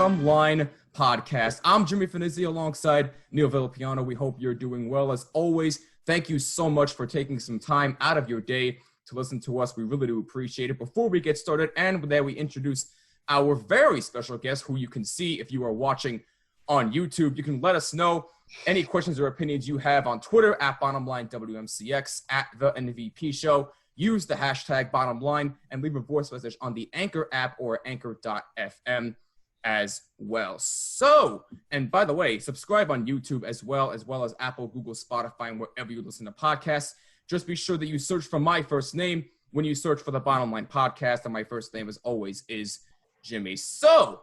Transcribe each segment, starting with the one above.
Bottom Line Podcast. I'm Jimmy Finizzi alongside Neil Villapiano. We hope you're doing well. As always, thank you so much for taking some time out of your day to listen to us. We really do appreciate it. Before we get started, and with that, we introduce our very special guest, who you can see if you are watching on YouTube. You can let us know any questions or opinions you have on Twitter at BottomLineWMCX, at The NVP Show. Use the hashtag BottomLine and leave a voice message on the Anchor app or Anchor.fm as well. So, and by the way, subscribe on YouTube as well as Apple, Google, Spotify, and wherever you listen to podcasts. Just be sure that you search for my first name when you search for the Bottom Line Podcast, and my first name, as always, is Jimmy. So,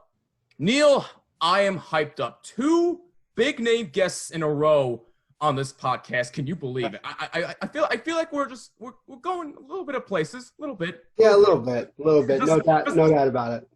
Neil, I am hyped up. 2 big name guests in a row on this podcast. Can you believe it? I feel like we're going a little bit of places, a little bit. Yeah, a little bit. No doubt about it.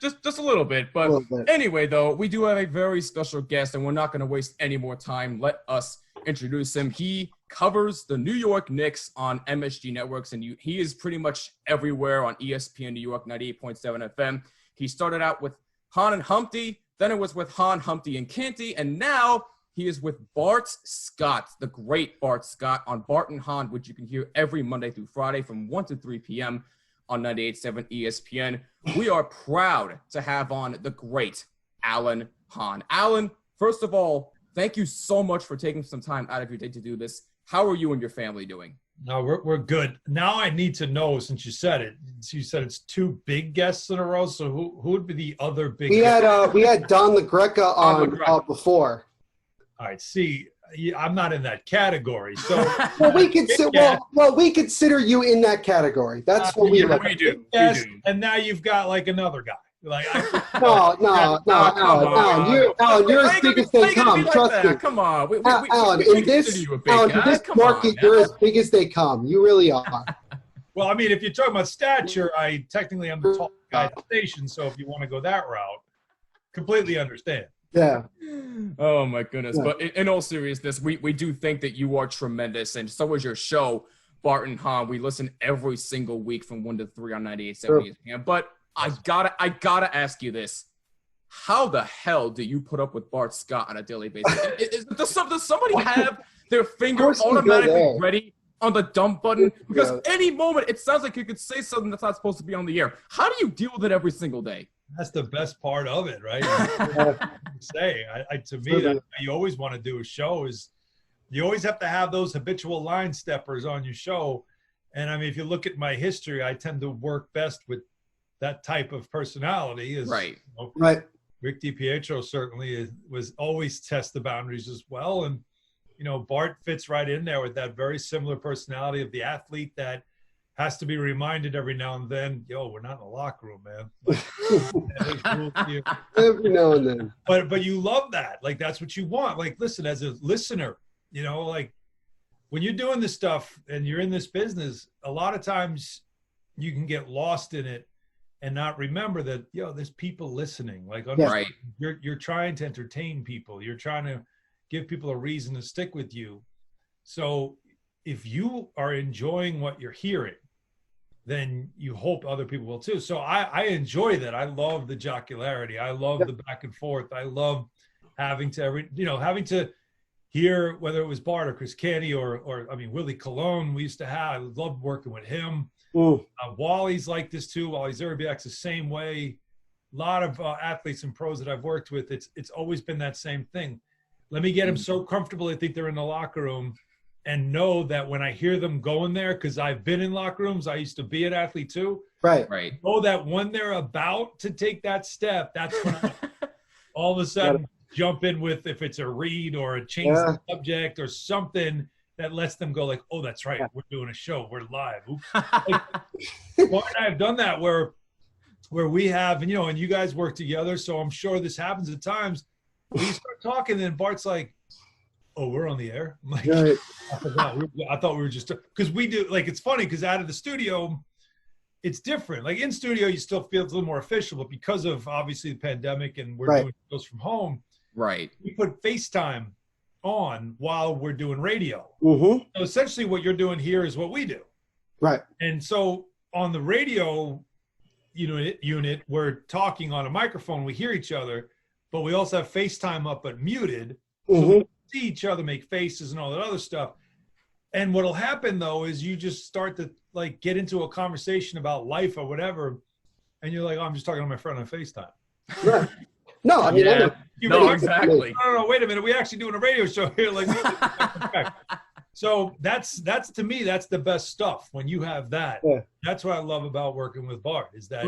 Just a little bit. But anyway, though, we do have a very special guest, and we're not going to waste any more time. Let us introduce him. He covers the New York Knicks on MSG Networks, and he is pretty much everywhere on ESPN New York 98.7 FM. He started out with Hahn and Humpty, then it was with Hahn, Humpty, and Canty, and now he is with Bart Scott, the great Bart Scott, on Bart and Hahn, which you can hear every Monday through Friday from 1 to 3 p.m. on 98.7 ESPN. We are proud to have on the great Alan Hahn. Alan, first of all, thank you so much for taking some time out of your day to do this. How are you and your family doing? No, we're good. Now I need to know, since you said it. You said it's 2 big guests in a row. So who would be the other big? We had Don LaGreca on before. All right. See, I'm not in that category. So we consider you in that category. That's what we do. Yes, and now you've got like another guy. Like no, Alan, you're as big as they come. Trust me. Come on, Alan. In this market, you're as big as they come. You really are. Well, I mean, if you're talking about stature, I technically am the tall guy at the station. So if you want to go that route, completely understand. Yeah. Oh my goodness. Yeah. But in all seriousness, we do think that you are tremendous, and so is your show, Bart and Hahn. We listen every single week from 1 to 3 on 98.7 ESPN. But I gotta ask you this: how the hell do you put up with Bart Scott on a daily basis? Does somebody have their finger automatically ready on the dump button? Because any moment it sounds like you could say something that's not supposed to be on the air. How do you deal with it every single day? That's the best part of it, right? To me, that's what you always want to do a show is you always have to have those habitual line steppers on your show. And I mean, if you look at my history, I tend to work best with that type of personality. Right. Right. Rick DiPietro certainly was always test the boundaries as well. And, Bart fits right in there with that very similar personality of the athlete that has to be reminded every now and then, we're not in the locker room, man. Every now and then. But you love that. Like, that's what you want. Like, listen, as a listener, like when you're doing this stuff and you're in this business, a lot of times you can get lost in it and not remember that, there's people listening. Like, right. You're trying to entertain people. You're trying to give people a reason to stick with you. So if you are enjoying what you're hearing, then you hope other people will too. So I enjoy that. I love the jocularity. I love the back and forth. I love having to hear whether it was Bart or Chris Canty or Willie Colon we used to have. I loved working with him. Wally's like this too. Wally Zerbiak's the same way. A lot of athletes and pros that I've worked with, it's always been that same thing. Let me get them so comfortable they think they're in the locker room and know that when I hear them going there, because I've been in locker rooms, I used to be an athlete too. Right. Know that when they're about to take that step, that's when I all of a sudden jump in with, if it's a read or a change the subject or something that lets them go like, oh, that's right. We're doing a show. We're live. Bart and I have done that where we have, and you guys work together. So I'm sure this happens at times. We start talking and Bart's like, oh, we're on the air? I'm like, I thought we were just – because we do – like, it's funny because out of the studio, it's different. Like, in studio, you still feel it's a little more official, but because of, obviously, the pandemic and we're doing shows from home, we put FaceTime on while we're doing radio. So essentially what you're doing here is what we do. Right. And so on the radio, unit, we're talking on a microphone, we hear each other, but we also have FaceTime up but muted, so we see each other make faces and all that other stuff. And what'll happen though is you just start to like get into a conversation about life or whatever, and you're like, oh, I'm just talking to my friend on FaceTime. Right. No, I mean, exactly. No, wait a minute. We're actually doing a radio show here. Like, so that's to me, that's the best stuff when you have that. Yeah. That's what I love about working with Bart is that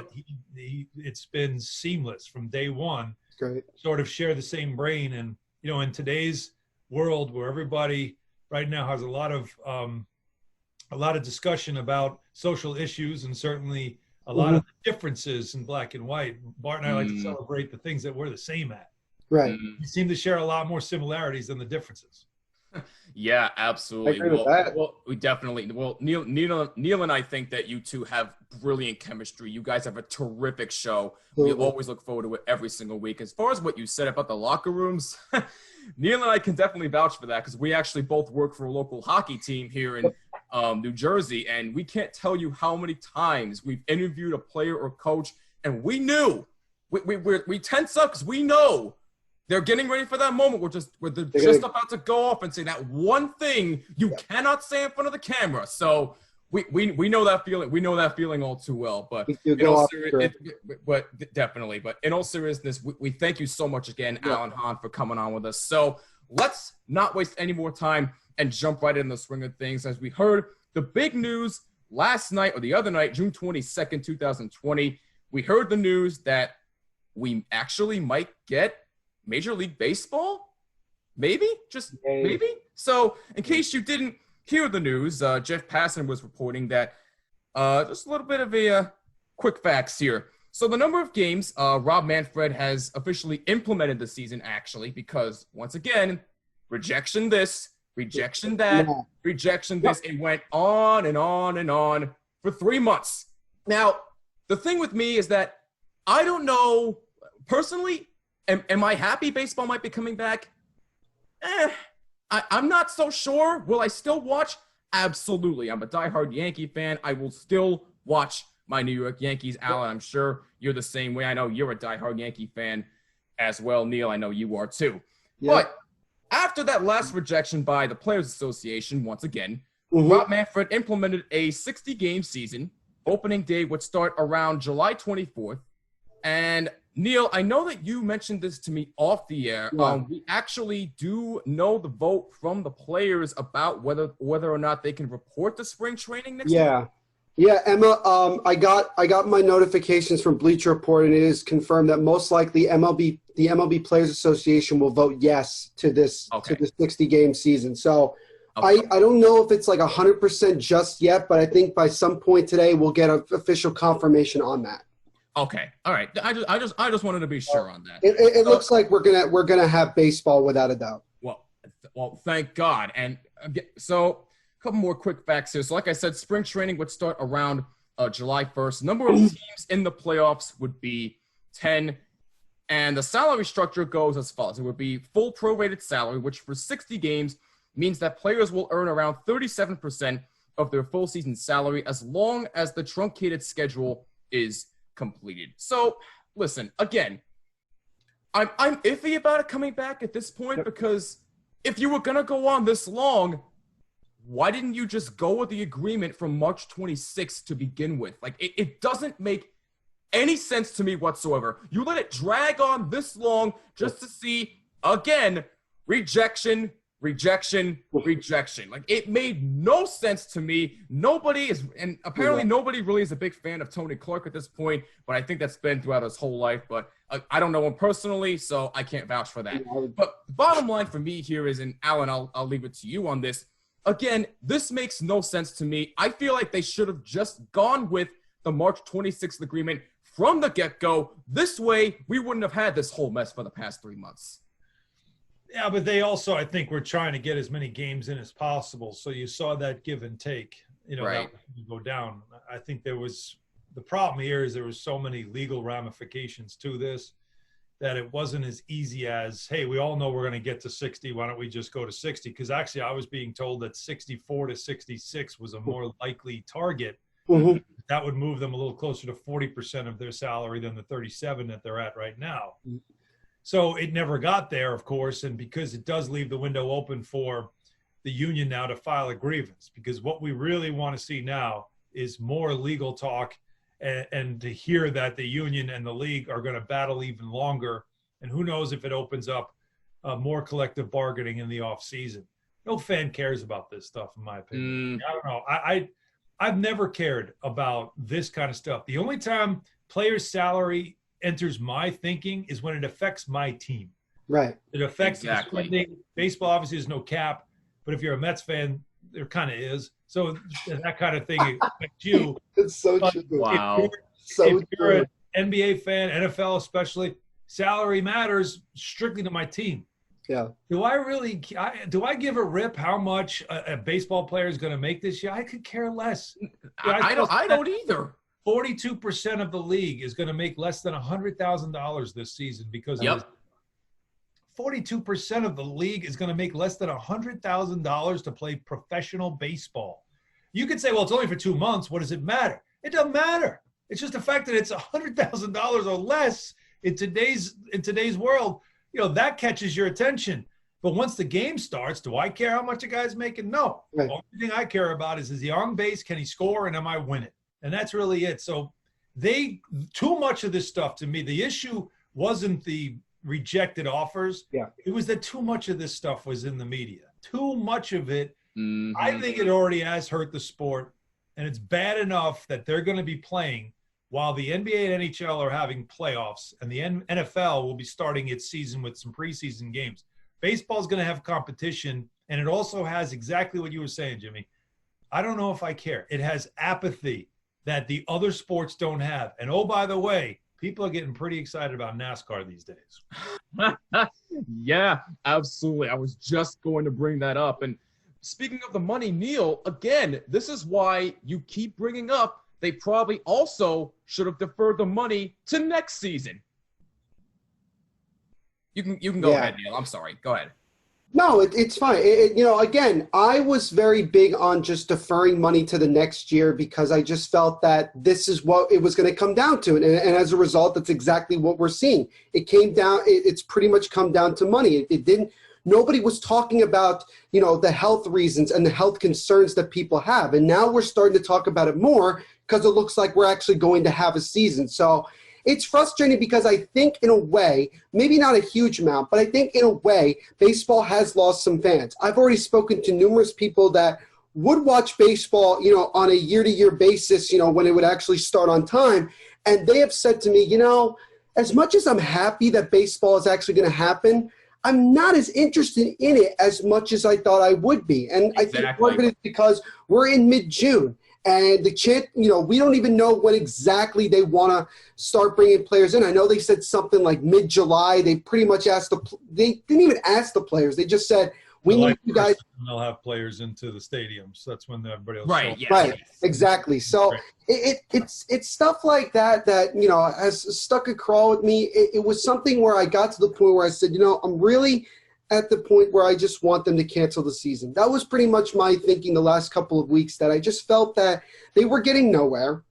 it's been seamless from day one. Great. Sort of share the same brain, and in today's world where everybody right now has a lot of discussion about social issues and certainly a lot of differences in black and white. Bart and I like to celebrate the things that we're the same at. Right. We seem to share a lot more similarities than the differences. Yeah, absolutely. We definitely. Well, Neil and I think that you two have brilliant chemistry. You guys have a terrific show. We always look forward to it every single week. As far as what you said about the locker rooms, Neil and I can definitely vouch for that because we actually both work for a local hockey team here in New Jersey, and we can't tell you how many times we've interviewed a player or coach, and we knew we tense up because we know they're getting ready for that moment where they're just about to go off and say that one thing you cannot say in front of the camera. So we know that feeling. We know that feeling all too well. But definitely. But in all seriousness, we thank you so much again, Alan Hahn, for coming on with us. So let's not waste any more time and jump right in the swing of things. As we heard the big news last night or the other night, June 22nd, 2020, we heard the news that we actually might get Major League Baseball? Maybe? Just maybe? So in case you didn't hear the news, Jeff Passan was reporting that just a little bit of a quick facts here. So the number of games Rob Manfred has officially implemented the season actually because, once again, rejection this, rejection that, rejection this. It went on and on and on for 3 months. Now, the thing with me is that I don't know, personally, am I happy baseball might be coming back? I'm not so sure. Will I still watch? Absolutely. I'm a diehard Yankee fan. I will still watch my New York Yankees. Alan, I'm sure you're the same way. I know you're a diehard Yankee fan as well. Neil, I know you are too. Yep. But after that last rejection by the Players Association, once again, Rob Manfred implemented a 60-game season. Opening day would start around July 24th. And Neil, I know that you mentioned this to me off the air. We actually do know the vote from the players about whether or not they can report to spring training next week. Yeah, Emma, I got my notifications from Bleacher Report, and it is confirmed that most likely the MLB Players Association will vote yes to this to the 60-game season. So I don't know if it's like 100% just yet, but I think by some point today we'll get an official confirmation on that. Okay. All right. I just wanted to be sure on that. It looks like we're gonna have baseball without a doubt. Well, thank God. And so a couple more quick facts here. So like I said, spring training would start around July 1st. Number of teams in the playoffs would be 10. And the salary structure goes as follows. It would be full prorated salary, which for 60 games means that players will earn around 37% of their full season salary as long as the truncated schedule is completed. So listen, again, I'm iffy about it coming back at this point because if you were gonna go on this long, why didn't you just go with the agreement from March 26th to begin with? Like it doesn't make any sense to me whatsoever. You let it drag on this long just to see again rejection. Like it made no sense to me. Nobody is, and apparently nobody really is a big fan of Tony Clark at this point, but I think that's been throughout his whole life. But I don't know him personally, so I can't vouch for that. But the bottom line for me here is, and Alan, I'll leave it to you on this. Again, this makes no sense to me. I feel like they should have just gone with the March 26th agreement from the get-go. This way, we wouldn't have had this whole mess for the past 3 months. Yeah, but they also, I think, were trying to get as many games in as possible. So you saw that give and take, right. That go down. I think the problem here is there was so many legal ramifications to this that it wasn't as easy as, hey, we all know we're going to get to 60. Why don't we just go to 60? Because actually I was being told that 64 to 66 was a more likely target Mm-hmm. That would move them a little closer to 40% of their salary than the 37 that they're at right now. So it never got there, of course, and because it does leave the window open for the union now to file a grievance, because what we really want to see now is more legal talk and to hear that the union and the league are going to battle even longer. And who knows if it opens up more collective bargaining in the off season. No fan cares about this stuff, in my opinion. I don't know. I've never cared about this kind of stuff. The only time players' salary enters my thinking is when it affects my team. Right. It affects the spending. Baseball, obviously, there's no cap. But if you're a Mets fan, there kind of is. So that kind of thing affects you. It's so but true. Wow. If you're an NBA fan, NFL especially, salary matters strictly to my team. Yeah. Do I give a rip how much a baseball player is going to make this year? I could care less. I don't either. 42% of the league is going to make less than $100,000 this season because of this. 42% of the league is going to make less than $100,000 to play professional baseball. You could say, well, it's only for 2 months. What does it matter? It doesn't matter. It's just the fact that it's $100,000 or less in today's world. You know, that catches your attention. But once the game starts, do I care how much a guy's making? No. Right. The only thing I care about is he on base? Can he score? And am I winning? And that's really it. So too much of this stuff to me, the issue wasn't the rejected offers. Yeah. It was that too much of this stuff was in the media. Too much of it. I think it already has hurt the sport. And it's bad enough that they're going to be playing while the NBA and NHL are having playoffs, and the NFL will be starting its season with some preseason games. Baseball is going to have competition, and it also has exactly what you were saying, Jimmy. I don't know if I care. It has apathy that the other sports don't have. And, oh, by the way, people are getting pretty excited about NASCAR these days. Yeah, absolutely. I was just going to bring that up. And speaking of the money, Neil, again, this is why you keep bringing up they probably also should have deferred the money to next season. You can go ahead, Neil. I'm sorry. Go ahead. No, it's fine. Again, I was very big on just deferring money to the next year because I just felt that this is what it was going to come down to. And as a result, that's exactly what we're seeing. It came down. It's pretty much come down to money. It didn't. Nobody was talking about, the health reasons and the health concerns that people have. And now we're starting to talk about it more because it looks like we're actually going to have a season. So it's frustrating because I think in a way, maybe not a huge amount, but I think in a way, baseball has lost some fans. I've already spoken to numerous people that would watch baseball, on a year-to-year basis, when it would actually start on time. And they have said to me, as much as I'm happy that baseball is actually going to happen, I'm not as interested in it as much as I thought I would be. And exactly. I think part of it is because we're in mid-June. And we don't even know when exactly they want to start bringing players in. I know they said something like mid-July. They pretty much they didn't even ask the players. They just said, we need you guys. They'll have players into the stadiums. That's when everybody else. Right. Yes, right. Yes. Exactly. So it's stuff like that has stuck a crawl with me. It was something where I got to the point where I said, I'm really at the point where I just want them to cancel the season. That was pretty much my thinking the last couple of weeks, that I just felt that they were getting nowhere.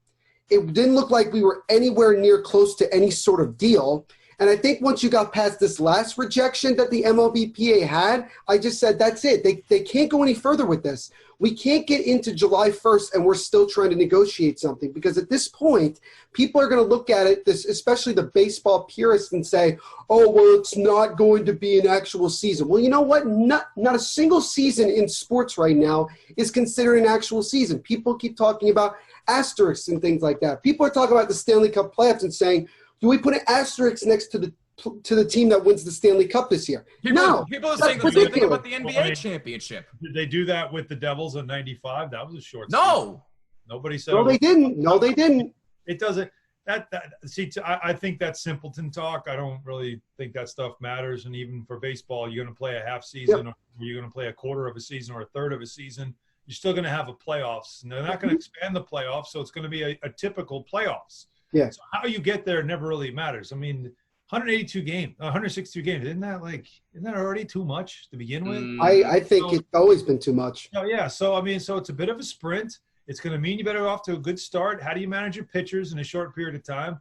It didn't look like we were anywhere near close to any sort of deal. And I think once you got past this last rejection that the MLBPA had, I just said, that's it. They can't go any further with this. We can't get into July 1st and we're still trying to negotiate something, because at this point, people are going to look at it, especially the baseball purists, and say, oh, well, it's not going to be an actual season. Well, you know what? Not a single season in sports right now is considered an actual season. People keep talking about asterisks and things like that. People are talking about the Stanley Cup playoffs and saying, do we put an asterisk next to the team that wins the Stanley Cup this year? People are saying the same thing about the NBA championship. Did they do that with the Devils in '95? That was a short season. No. Nobody said. No, they didn't. No, they didn't. It doesn't. I think that's simpleton talk. I don't really think that stuff matters. And even for baseball, you're going to play a half season, or you're going to play a quarter of a season or a third of a season. You're still going to have a playoffs. And they're not going to expand the playoffs, so it's going to be a typical playoffs. Yeah. So how you get there never really matters. I mean, 162 games, isn't that already too much to begin with? I think it's always been too much. Oh yeah. So I mean, so it's a bit of a sprint. It's going to mean you better go off to a good start. How do you manage your pitchers in a short period of time?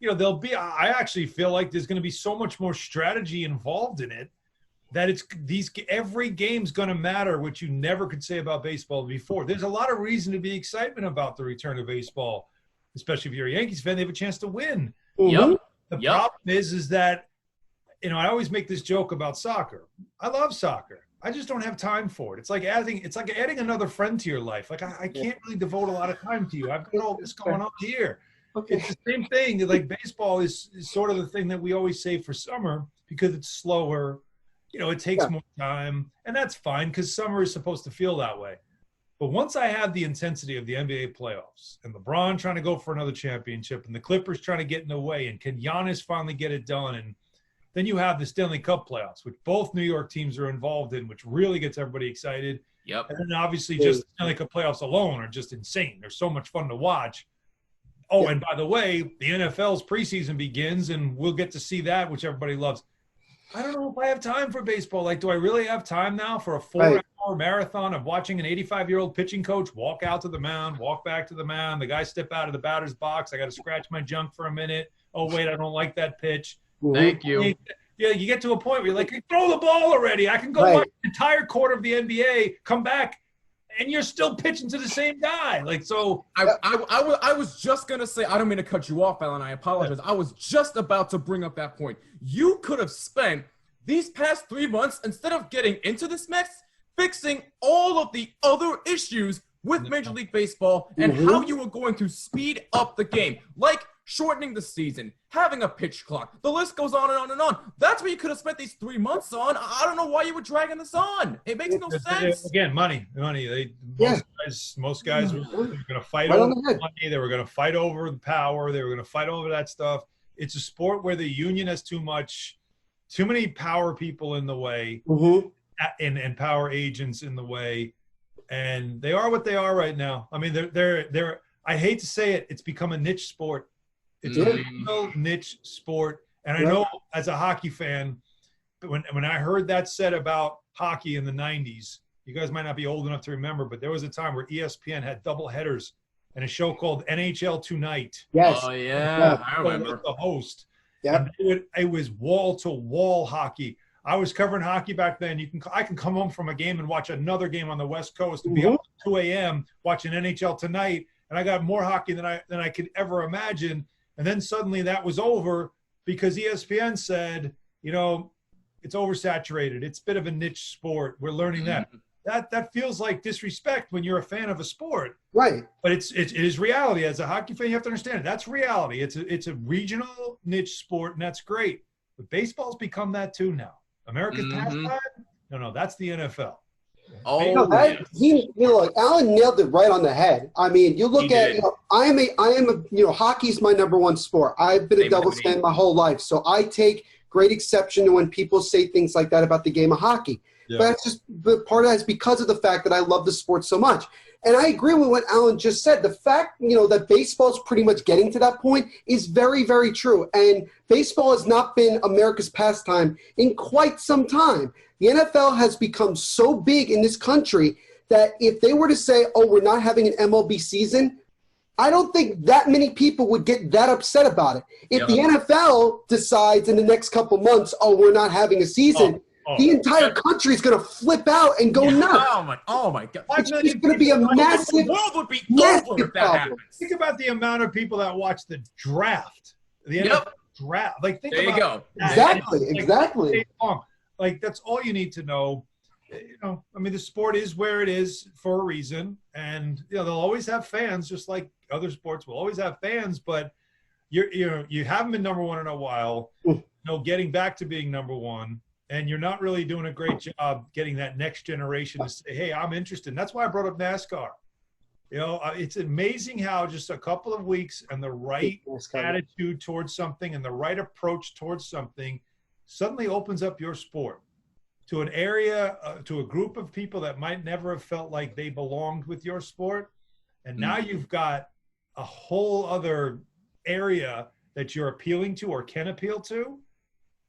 I actually feel like there's going to be so much more strategy involved in it that every game's going to matter, which you never could say about baseball before. There's a lot of reason to be excitement about the return of baseball, especially if you're a Yankees fan. They have a chance to win. Yep. The problem is that, I always make this joke about soccer. I love soccer. I just don't have time for it. It's like adding another friend to your life. Like I can't really devote a lot of time to you. I've got all this going on here. Okay. It's the same thing. Like baseball is sort of the thing that we always say for summer because it's slower. It takes more time, and that's fine because summer is supposed to feel that way. But once I have the intensity of the NBA playoffs and LeBron trying to go for another championship and the Clippers trying to get in the way and can Giannis finally get it done, and then you have the Stanley Cup playoffs, which both New York teams are involved in, which really gets everybody excited. Yep. And then obviously just the Stanley Cup playoffs alone are just insane. They're so much fun to watch. Oh, and by the way, the NFL's preseason begins, and we'll get to see that, which everybody loves. I don't know if I have time for baseball. Like, do I really have time now for a 4-hour marathon of watching an 85-year-old pitching coach walk out to the mound, walk back to the mound, the guy step out of the batter's box, I got to scratch my junk for a minute. Oh, wait, I don't like that pitch. Thank you. Yeah, you get to a point where you're like, throw the ball already. I can go watch the entire quarter of the NBA, come back, and you're still pitching to the same guy. Like, so I was just going to say, I don't mean to cut you off, Alan. I apologize. I was just about to bring up that point. You could have spent these past 3 months, instead of getting into this mess, fixing all of the other issues with Major League Baseball and how you were going to speed up the game. Like shortening the season, having a pitch clock. The list goes on and on and on. That's what you could have spent these 3 months on. I don't know why you were dragging this on. It makes no sense. Again, money. Most guys were going to fight over the money. They were going to fight over the power. They were going to fight over that stuff. It's a sport where the union has too many power people in the way and power agents in the way. And they are what they are right now. I mean, they're I hate to say it, it's become a niche sport. It's a real niche sport. And I know as a hockey fan, when I heard that said about hockey in the 90s, you guys might not be old enough to remember, but there was a time where ESPN had double headers and a show called NHL Tonight. Yes. Oh, yeah. I remember. The host. Yeah. It was wall-to-wall hockey. I was covering hockey back then. I can come home from a game and watch another game on the West Coast and be up at 2 a.m. watching NHL Tonight, and I got more hockey than I could ever imagine. And then suddenly that was over because ESPN said, it's oversaturated. It's a bit of a niche sport. We're learning that. That feels like disrespect when you're a fan of a sport. Right. But it is reality. As a hockey fan, you have to understand it. That's reality. It's a regional niche sport, and that's great. But baseball's become that too now. America's pastime? No, that's the NFL. Oh, look, Alan nailed it right on the head. I mean, you look at, I am a, hockey's my number one sport. I've been a Devils fan my whole life, so I take great exception to when people say things like that about the game of hockey. Yeah. But that's just part of that is because of the fact that I love the sport so much. And I agree with what Alan just said. The fact, that baseball's pretty much getting to that point is very, very true. And baseball has not been America's pastime in quite some time. The NFL has become so big in this country that if they were to say, oh, we're not having an MLB season, I don't think that many people would get that upset about it. If the NFL decides in the next couple months, oh, we're not having a season, the entire country is going to flip out and go nuts. Oh my God! It's going to be a massive. The world would be over if that happens. Think about the amount of people that watch the draft. The NFL draft. Like, think there about you go. Exactly. Like, that's all you need to know. I mean, the sport is where it is for a reason, and they'll always have fans, just like other sports will always have fans. But you haven't been number one in a while. Getting back to being number one. And you're not really doing a great job getting that next generation to say, hey, I'm interested. And that's why I brought up NASCAR. It's amazing how just a couple of weeks and the right attitude towards something and the right approach towards something suddenly opens up your sport to an area, to a group of people that might never have felt like they belonged with your sport. And now you've got a whole other area that you're appealing to or can appeal to.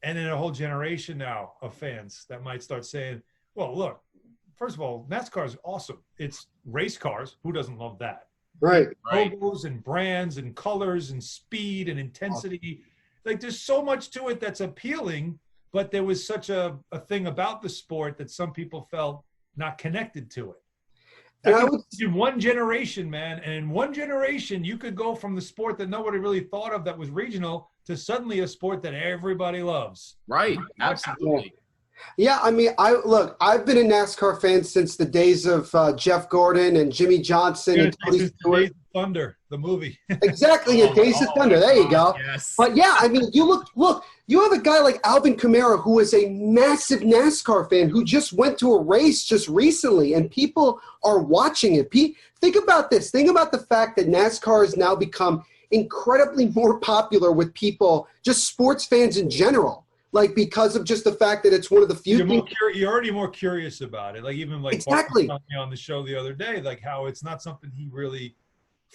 And then a whole generation now of fans that might start saying, well, look, first of all, NASCAR is awesome. It's race cars. Who doesn't love that? Right. Logos and brands and colors and speed and intensity. Like there's so much to it that's appealing, but there was such a thing about the sport that some people felt not connected to it. In one generation, man, and in one generation, you could go from the sport that nobody really thought of that was regional to suddenly a sport that everybody loves. Right. Absolutely. Yeah, I mean, I've been a NASCAR fan since the days of Jeff Gordon and Jimmy Johnson and Tony Stewart. Days of Thunder, the movie. Exactly, Days of Thunder. There you go. Yes. But yeah, I mean, look, you have a guy like Alvin Kamara who is a massive NASCAR fan who just went to a race just recently, and people are watching it. Think about this. Think about the fact that NASCAR has now become incredibly more popular with people, just sports fans in general. Like, because of just the fact that it's one of the few you're already more curious about it. Like, even like exactly Bart on the show the other day, like how it's not something he really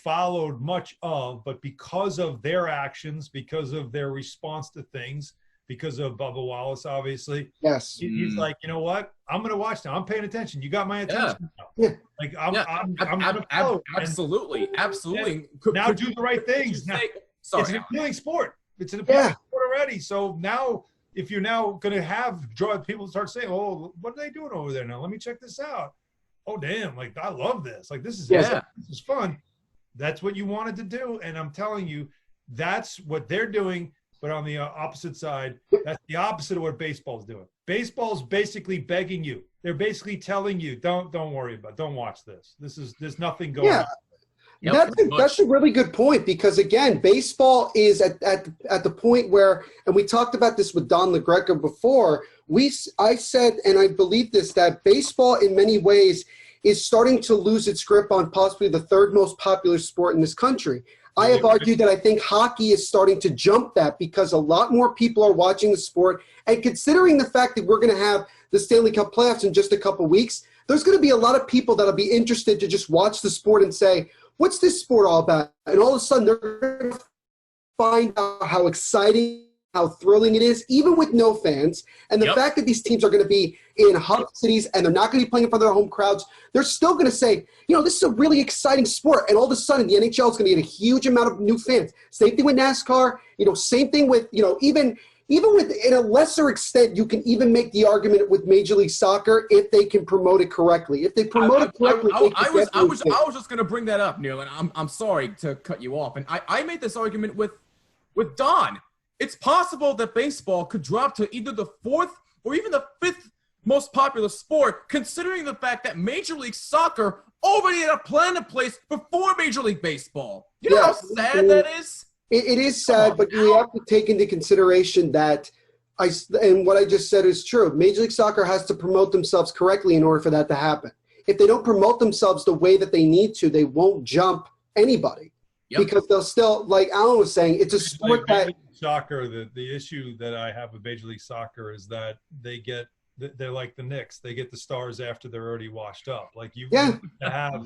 followed much of, but because of their actions, because of their response to things, because of Bubba Wallace, obviously. Yes. He's like, you know what? I'm going to watch now. I'm paying attention. You got my attention now. Yeah. Like, I'm going to follow. Absolutely. Absolutely. Now do the right things. Now, it's an appealing sport. It's an appealing sport already. So now, if you're now going to have people start saying, oh, what are they doing over there now? Let me check this out. Oh, damn. Like, I love this. Like, this is fun. That's what you wanted to do. And I'm telling you, that's what they're doing. But on the opposite side, that's the opposite of what baseball's doing. Baseball's basically begging you. They're basically telling you, don't worry about it. Don't watch this. There's nothing going on. Yep, that's a really good point, because again, baseball is at the point where, and we talked about this with Don LaGreca before. I said, and I believe this, that baseball in many ways is starting to lose its grip on possibly the third most popular sport in this country. I have argued that I think hockey is starting to jump that, because a lot more people are watching the sport, and considering the fact that we're going to have the Stanley Cup playoffs in just a couple weeks, there's going to be a lot of people that'll be interested to just watch the sport and say, what's this sport all about? And all of a sudden, they're going to find out how exciting, how thrilling it is, even with no fans. And the fact that these teams are going to be in hub cities and they're not going to be playing in front of their home crowds, they're still going to say, this is a really exciting sport. And all of a sudden, the NHL is going to get a huge amount of new fans. Same thing with NASCAR. Same thing with, even with, in a lesser extent, you can even make the argument with Major League Soccer if they can promote it correctly. If they promote it correctly, I was just going to bring that up, Neil, and I'm sorry to cut you off. And I made this argument with Don. It's possible that baseball could drop to either the fourth or even the fifth most popular sport, considering the fact that Major League Soccer already had a plan in place before Major League Baseball. You know how sad that is? It is sad, but you have to take into consideration that and what I just said is true. Major League Soccer has to promote themselves correctly in order for that to happen. If they don't promote themselves the way that they need to, they won't jump anybody because they'll still, like Alan was saying, it's a sport that soccer. The issue that I have with Major League Soccer is that they're like the Knicks. They get the stars after they're already washed up. Like you need to have.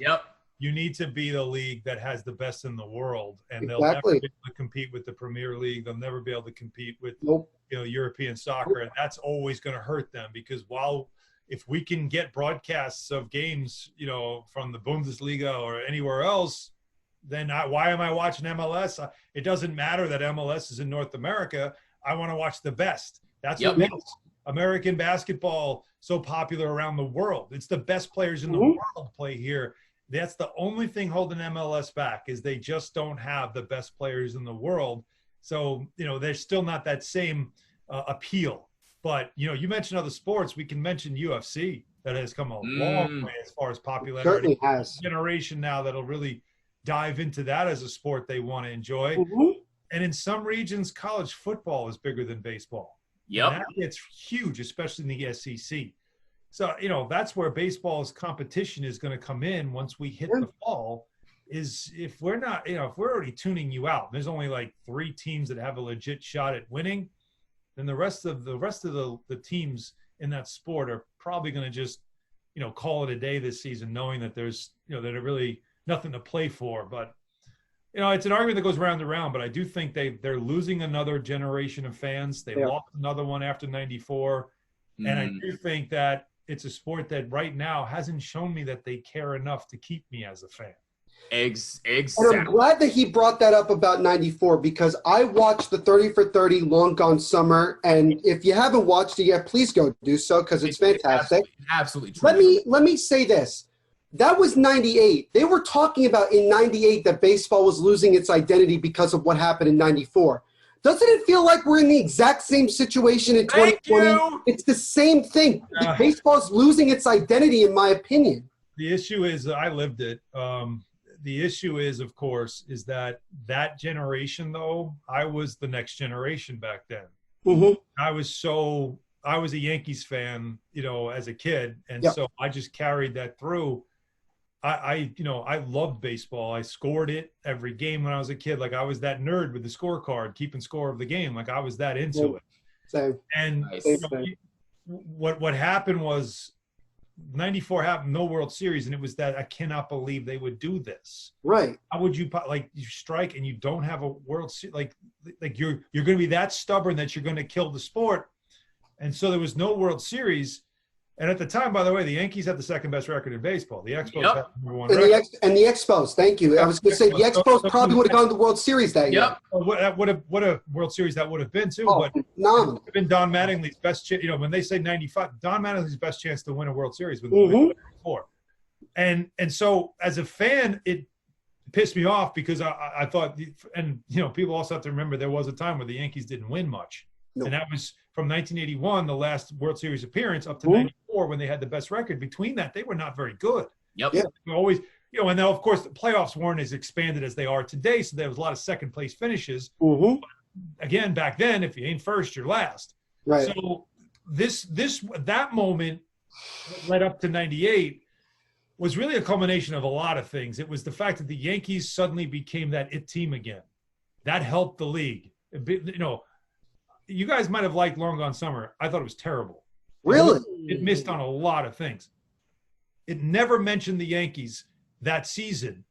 You need to be the league that has the best in the world, and they'll never be able to compete with the Premier League. They'll never be able to compete with European soccer, and that's always going to hurt them, because if we can get broadcasts of games, from the Bundesliga or anywhere else, then why am I watching MLS? It doesn't matter that MLS is in North America. I want to watch the best. That's what makes American basketball so popular around the world. It's the best players in the world play here. That's the only thing holding MLS back, is they just don't have the best players in the world. So, there's still not that same appeal. But, you mentioned other sports. We can mention UFC that has come a long way as far as popularity. Certainly has. Generation now that'll really dive into that as a sport they want to enjoy. And in some regions, college football is bigger than baseball. Yep. And that gets huge, especially in the SEC. So, that's where baseball's competition is going to come in once we hit the fall, is if we're not, if we're already tuning you out, there's only like 3 teams that have a legit shot at winning, then the rest of the teams in that sport are probably going to just, call it a day this season, knowing that there's, that are really nothing to play for. But, it's an argument that goes round and round, but I do think they're losing another generation of fans. They lost another one after 94. And I do think that it's a sport that right now hasn't shown me that they care enough to keep me as a fan. Exactly. And I'm glad that he brought that up about 94 because I watched the 30 for 30 Long Gone Summer, and if you haven't watched it yet, please go do so because it's fantastic. Absolutely true. Let me say this. That was 98. They were talking about in 98 that baseball was losing its identity because of what happened in 94. Doesn't it feel like we're in the exact same situation in 2020? It's the same thing. Baseball's losing its identity, in my opinion. The issue is, I lived it. The issue is, of course, is that generation, though, I was the next generation back then. Mm-hmm. I was a Yankees fan, as a kid. And so I just carried that through. I loved baseball. I scored it every game when I was a kid. Like I was that nerd with the scorecard, keeping score of the game. Like I was that into it. Same. And what happened was 94 happened, no World Series, and it was that I cannot believe they would do this. Right. How would you you strike and you don't have a World Series? Like you're going to be that stubborn that you're going to kill the sport. And so there was no World Series. And at the time, by the way, the Yankees had the second best record in baseball. The Expos had the number one record. And the Expos, thank you. I was going to say the Expos probably would have gone to the World Series that year. What a World Series that would have been too. But it would have been Don Mattingly's best chance. When they say 95, Don Mattingly's best chance to win a World Series with before. And so as a fan, it pissed me off because I thought, and people also have to remember there was a time where the Yankees didn't win much. Nope. And that was from 1981, the last World Series appearance, up to 94 when they had the best record. Between that, they were not very good. Yep. Always, and now, of course, the playoffs weren't as expanded as they are today, so there was a lot of second-place finishes. Mm-hmm. Again, back then, if you ain't first, you're last. Right. So that moment that led up to 98 was really a culmination of a lot of things. It was the fact that the Yankees suddenly became that it team again. That helped the league. You guys might have liked Long Gone Summer. I thought it was terrible. Really? It missed on a lot of things. It never mentioned the Yankees that season.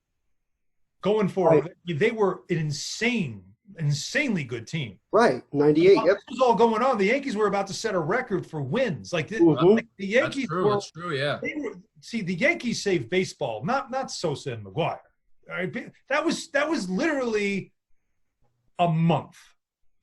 Going forward, they were an insanely good team. Right, 98, This was all going on. The Yankees were about to set a record for wins. Like the Yankees That's true, yeah. The Yankees saved baseball, not Sosa and McGuire. All right? That was literally a month.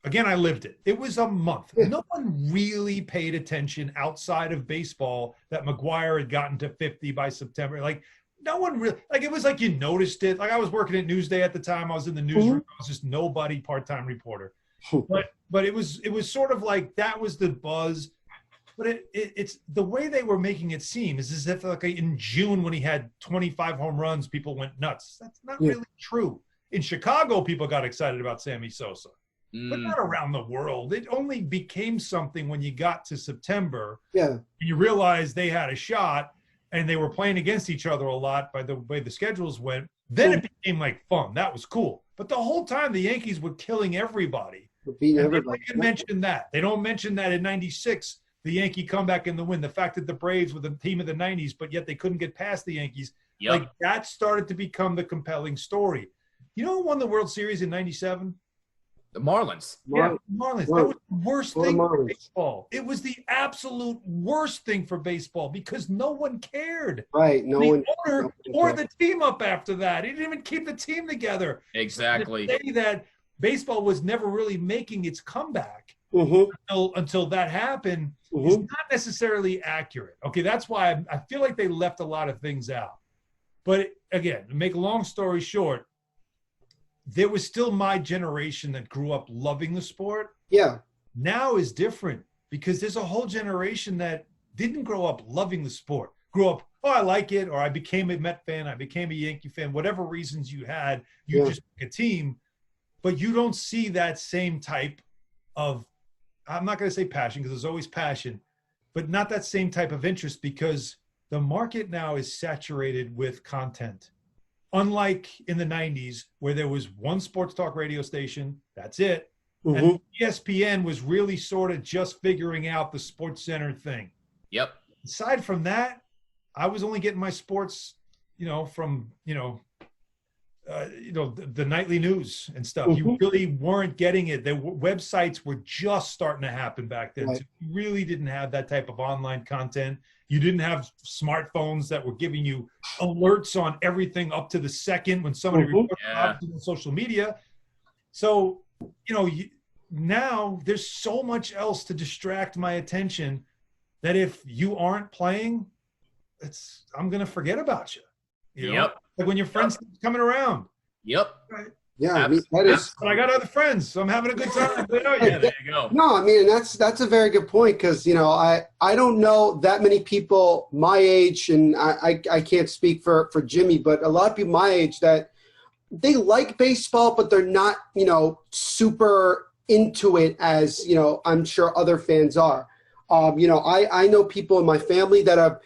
Again, I lived it. It was a month. No one really paid attention outside of baseball that McGuire had gotten to 50 by September. Like, no one really – like, it was like you noticed it. Like, I was working at Newsday at the time. I was in the newsroom. I was just nobody, part-time reporter. But it was sort of like that was the buzz. But it's the way they were making it seem is as if like in June when he had 25 home runs, people went nuts. That's not really true. In Chicago, people got excited about Sammy Sosa. But not around the world. It only became something when you got to September. Yeah. And you realized they had a shot and they were playing against each other a lot by the way the schedules went. Then it became like fun. That was cool. But the whole time the Yankees were killing everybody. They don't mention that. They don't mention that in 96, the Yankee comeback in the win. The fact that the Braves were the team of the 90s, but yet they couldn't get past the Yankees. Yep. Like that started to become the compelling story. You know who won the World Series in 97? The Marlins. Marlins. That was the worst thing for baseball. It was the absolute worst thing for baseball because no one cared. Right. No one tore the team up after that. He didn't even keep the team together. Exactly. To say that baseball was never really making its comeback until that happened is not necessarily accurate. Okay, that's why I feel like they left a lot of things out. But again, to make a long story short, there was still my generation that grew up loving the sport. Yeah. Now is different because there's a whole generation that didn't grow up loving the sport. Grew up, I like it, or I became a Met fan, I became a Yankee fan, whatever reasons you had, you just pick a team. But you don't see that same type of, I'm not going to say passion because there's always passion, but not that same type of interest because the market now is saturated with content. Unlike in the 90s where there was one sports talk radio station, that's it. And ESPN was really sort of just figuring out the Sports Center thing. Yep. Aside from that, I was only getting my sports, from, the nightly news and stuff. You really weren't getting it. The websites were just starting to happen back then. Right. So you really didn't have that type of online content. You didn't have smartphones that were giving you alerts on everything up to the second when somebody reported on social media. So, now there's so much else to distract my attention that if you aren't playing, I'm going to forget about you. You know? Like when your friends coming around. Yep. Right? Yeah, I mean, that is. But I got other friends, so I'm having a good time. There you go. No, I mean that's a very good point because I don't know that many people my age, and I can't speak for Jimmy, but a lot of people my age that they like baseball, but they're not super into it as I'm sure other fans are. I know people in my family that are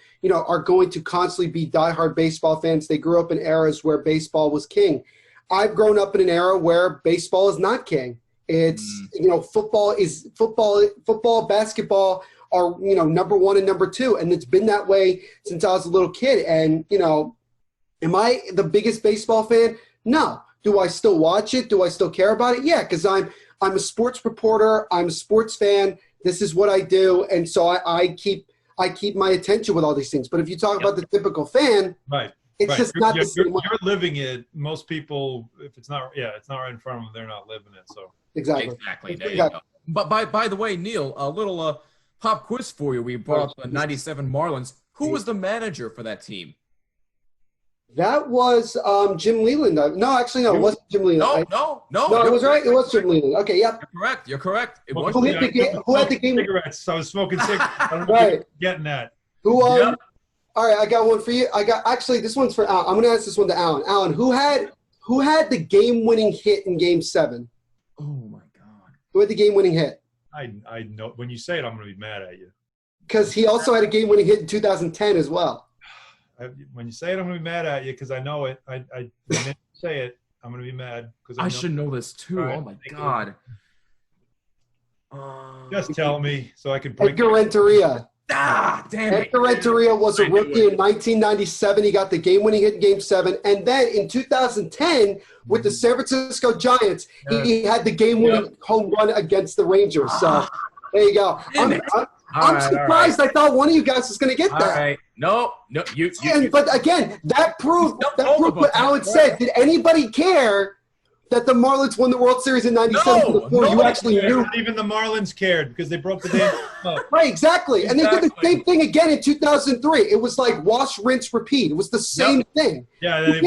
going to constantly be diehard baseball fans. They grew up in eras where baseball was king. I've grown up in an era where baseball is not king. It's football, basketball are number one and number two, and it's been that way since I was a little kid. And am I the biggest baseball fan? No. Do I still watch it? Do I still care about it? Yeah, because I'm a sports reporter. I'm a sports fan. This is what I do, and so I keep my attention with all these things. But if you talk about the typical fan, right. It's just not the same. You're living it. Most people, if it's not right in front of them, they're not living it. So exactly. There you go. But by the way, Neil, a little pop quiz for you. We brought up the '97 Marlins. Who was the manager for that team? That was Jim Leland. No, actually, no, it wasn't Jim Leland. No, it was right. It was Jim Leland. Okay, yep. You're correct. It was. Who had the game? Cigarettes. So I was smoking cigarettes. I don't know right. if you're getting that. Who? All right, I got one for you. This one's for Alan. I'm going to ask this one to Alan. Alan, who had the game-winning hit in Game 7? Oh my God! Who had the game-winning hit? I know. When you say it, I'm going to be mad at you. Because he also had a game-winning hit in 2010 as well. When you say it, I'm going to be mad at you because I know it. When you say it, I'm going to be mad because I should know this too. Right, oh my God! Just tell me so I can break. Edgar Renteria. Damn it. Edgar Renteria was a rookie in 1997. He got the game-winning hit in Game 7. And then in 2010, with the San Francisco Giants, he had the game-winning home run against the Rangers. So there you go. I'm surprised. I thought one of you guys was going to get that. All right. No. But again, that proved what Alan said. Did anybody care that the Marlins won the World Series in '97 before you actually knew? Even the Marlins cared because they broke the damn up. Right, exactly. And they did the same thing again in 2003. It was like wash, rinse, repeat. It was the same thing. Yeah, they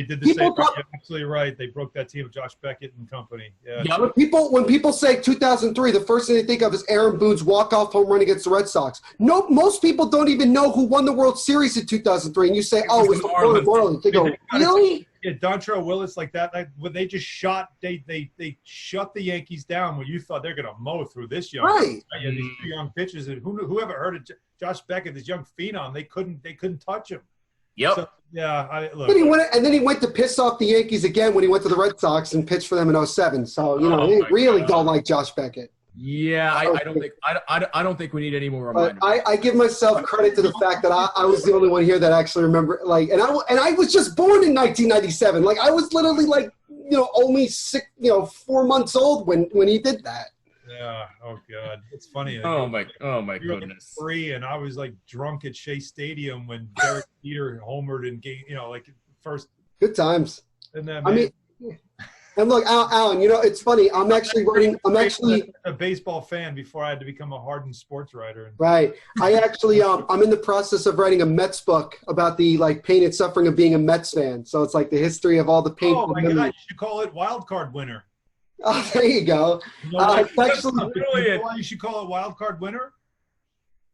did the same thing. You're absolutely right. They broke that team of Josh Beckett and company. Yeah. When people say 2003, the first thing they think of is Aaron Boone's walk-off home run against the Red Sox. No, most people don't even know who won the World Series in 2003. And you say, oh, it was the Marlins. They go, really? Yeah, Dontrelle Willis like that. When they just shot, they shut the Yankees down when you thought they're going to mow through this young. Right. Yeah, these two young pitchers. And whoever heard of Josh Beckett, this young phenom, they couldn't touch him. Yep. So, yeah. Look. Then he went to piss off the Yankees again when he went to the Red Sox and pitched for them in '07. So they really don't like Josh Beckett. Yeah, I don't think we need any more reminders. I give myself credit to the fact that I was the only one here that actually remember. And I was just born in 1997. Like I was literally only 4 months old when he did that. Yeah. Oh God, it's funny. Oh my goodness. 3, and I was like drunk at Shea Stadium when Derek Jeter homered in game. First. Good times. And then And look, Alan, it's funny. I'm actually a baseball fan before I had to become a hardened sports writer. Right. I actually, I'm in the process of writing a Mets book about the pain and suffering of being a Mets fan. So it's like the history of all the pain. Oh my God! You should call it Wild Card Winner. Oh, there you go. You should call it Wild Card Winner.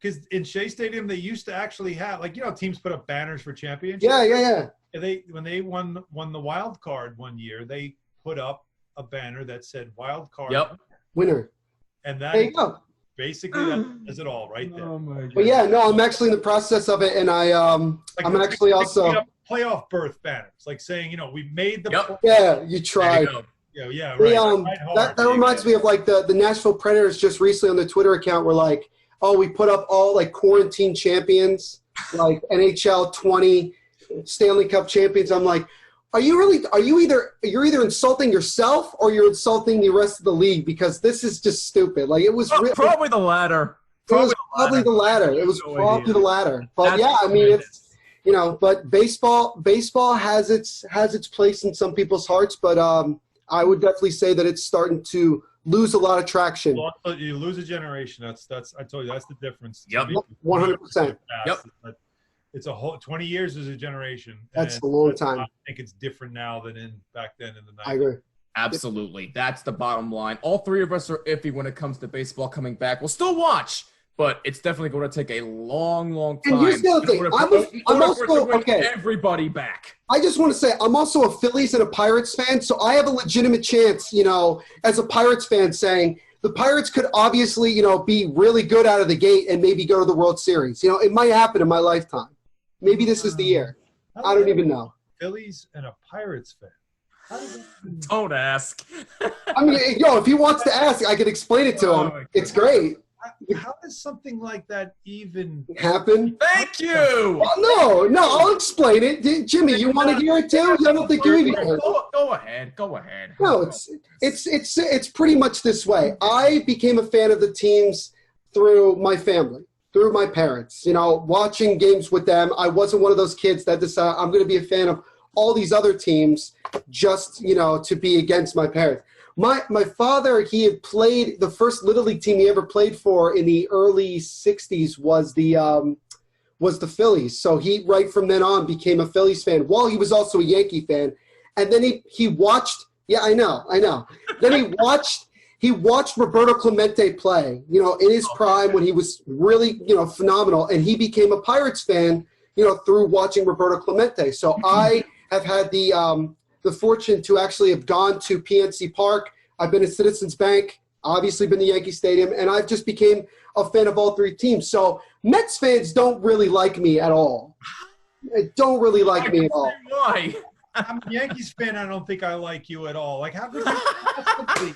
Because in Shea Stadium, they used to actually have teams put up banners for championships. Yeah. And when they won the wild card one year, they put up a banner that said Wild Card Winner. And there you go. Basically that says it all right there. Oh my God. But yeah, no, I'm actually in the process of it, and I'm actually also playoff berth banners, like saying we made the yeah, you tried. Yeah, right. That reminds me of the Nashville Predators just recently on their Twitter account were like, oh, we put up all quarantine champions, NHL 20 Stanley Cup champions. I'm like, you're either insulting yourself or you're insulting the rest of the league, because this is just stupid. Like, it was probably the latter. It was probably the latter. It was probably the latter. But yeah, I mean, it's, you know, but baseball has its place in some people's hearts, but I would definitely say that it's starting to lose a lot of traction. Well, you lose a generation. That's I told you, that's the difference. Yep. 100%. Yep. It's a whole 20 years as a generation. That's a long time. I think it's different now than back then in the 90s. I agree. Absolutely. That's the bottom line. All three of us are iffy when it comes to baseball coming back. We'll still watch, but it's definitely going to take a long, long time. And here's the other thing. I'm also okay. Everybody back. I just want to say I'm also a Phillies and a Pirates fan, so I have a legitimate chance, you know, as a Pirates fan, saying the Pirates could obviously, you know, be really good out of the gate and maybe go to the World Series. You know, it might happen in my lifetime. Maybe this is the year. I don't even know. Phillies and a Pirates fan. Don't ask. I mean, yo, if he wants to ask, I could explain it to him. It's great. How does something like that even happen? Thank you. Well, no, I'll explain it. Jimmy, you want to hear it too? I don't think you even heard it. Go ahead. Go ahead. No, it's pretty much this way. I became a fan of the teams through my family, through my parents. You know, watching games with them. I wasn't one of those kids that decided I'm going to be a fan of all these other teams just, you know, to be against my parents. My father, he had played the first Little League team he ever played for in the early 60s was the Phillies. So he, right from then on, became a Phillies fan while he was also a Yankee fan. And then he watched, yeah, I know. Then he watched Roberto Clemente play, you know, in his prime when he was really, you know, phenomenal. And he became a Pirates fan, you know, through watching Roberto Clemente. So I have had the fortune to actually have gone to PNC Park. I've been at Citizens Bank, obviously been to Yankee Stadium, and I've just became a fan of all three teams. So Mets fans don't really like me at all. They don't really like me at all. Why? I'm a Yankees fan. I don't think I like you at all. Like, how could you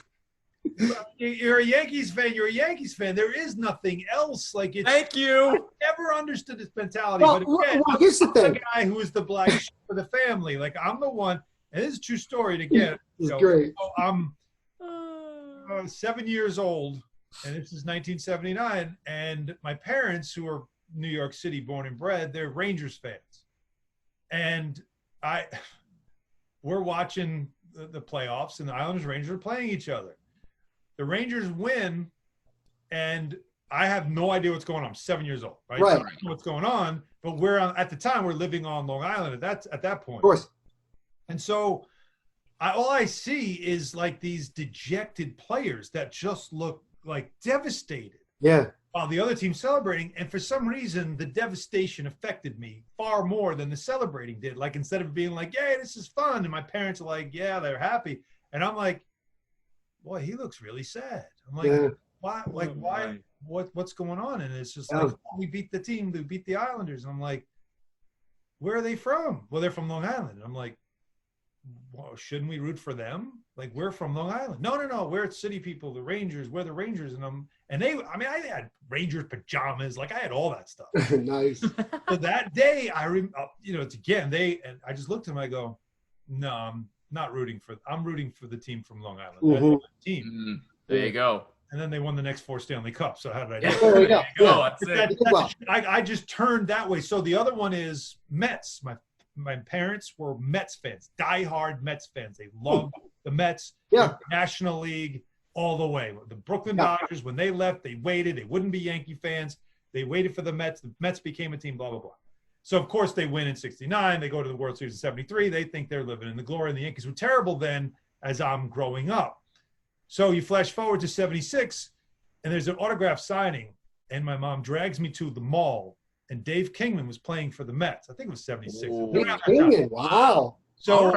you're a Yankees fan. You're a Yankees fan. There is nothing else. Like, it's, thank you. I never understood this mentality. Well, but again, here's the thing. I'm the guy who is the black sheep of the family. Like, I'm the one. And this is a true story to get. It's great. So I'm 7 years old, and this is 1979, and my parents, who are New York City born and bred, they're Rangers fans. And we're watching the playoffs, and the Islanders and Rangers are playing each other. The Rangers win, and I have no idea what's going on. I'm 7 years old, right? Right. So I don't know what's going on, but at the time, we're living on Long Island at that point. Of course. And so all I see is like these dejected players that just look like devastated. Yeah. While the other team's celebrating. And for some reason, the devastation affected me far more than the celebrating did. Like, instead of being like, "Yay, this is fun," and my parents are like, "Yeah, they're happy," and I'm like, "Boy, he looks really sad." I'm like, yeah. "Why? Like, why? What's going on?" And it's just like, "Oh, we beat the team. We beat the Islanders." And I'm like, "Where are they from?" "Well, they're from Long Island." And I'm like, well, shouldn't we root for them? Like, we're from Long Island. No, we're city people, the Rangers. We're the Rangers. And I had Rangers pajamas. Like, I had all that stuff. Nice. So that day, it's again, and I just looked at them, I go, no, I'm rooting for the team from Long Island. Mm-hmm. That's my team. There you go. And then they won the next 4 Stanley Cups. So how did I do? There you go. I just turned that way. So the other one is Mets. My parents were Mets fans, diehard Mets fans. They loved the Mets, the National League, all the way. The Brooklyn Dodgers, when they left, they waited. They wouldn't be Yankee fans. They waited for the Mets. The Mets became a team, blah, blah, blah. So, of course, they win in 69. They go to the World Series in 73. They think they're living in the glory. And the Yankees were terrible then as I'm growing up. So you flash forward to 76, and there's an autograph signing, and my mom drags me to the mall. And Dave Kingman was playing for the Mets. I think it was 76. Dave Kingman, wow. So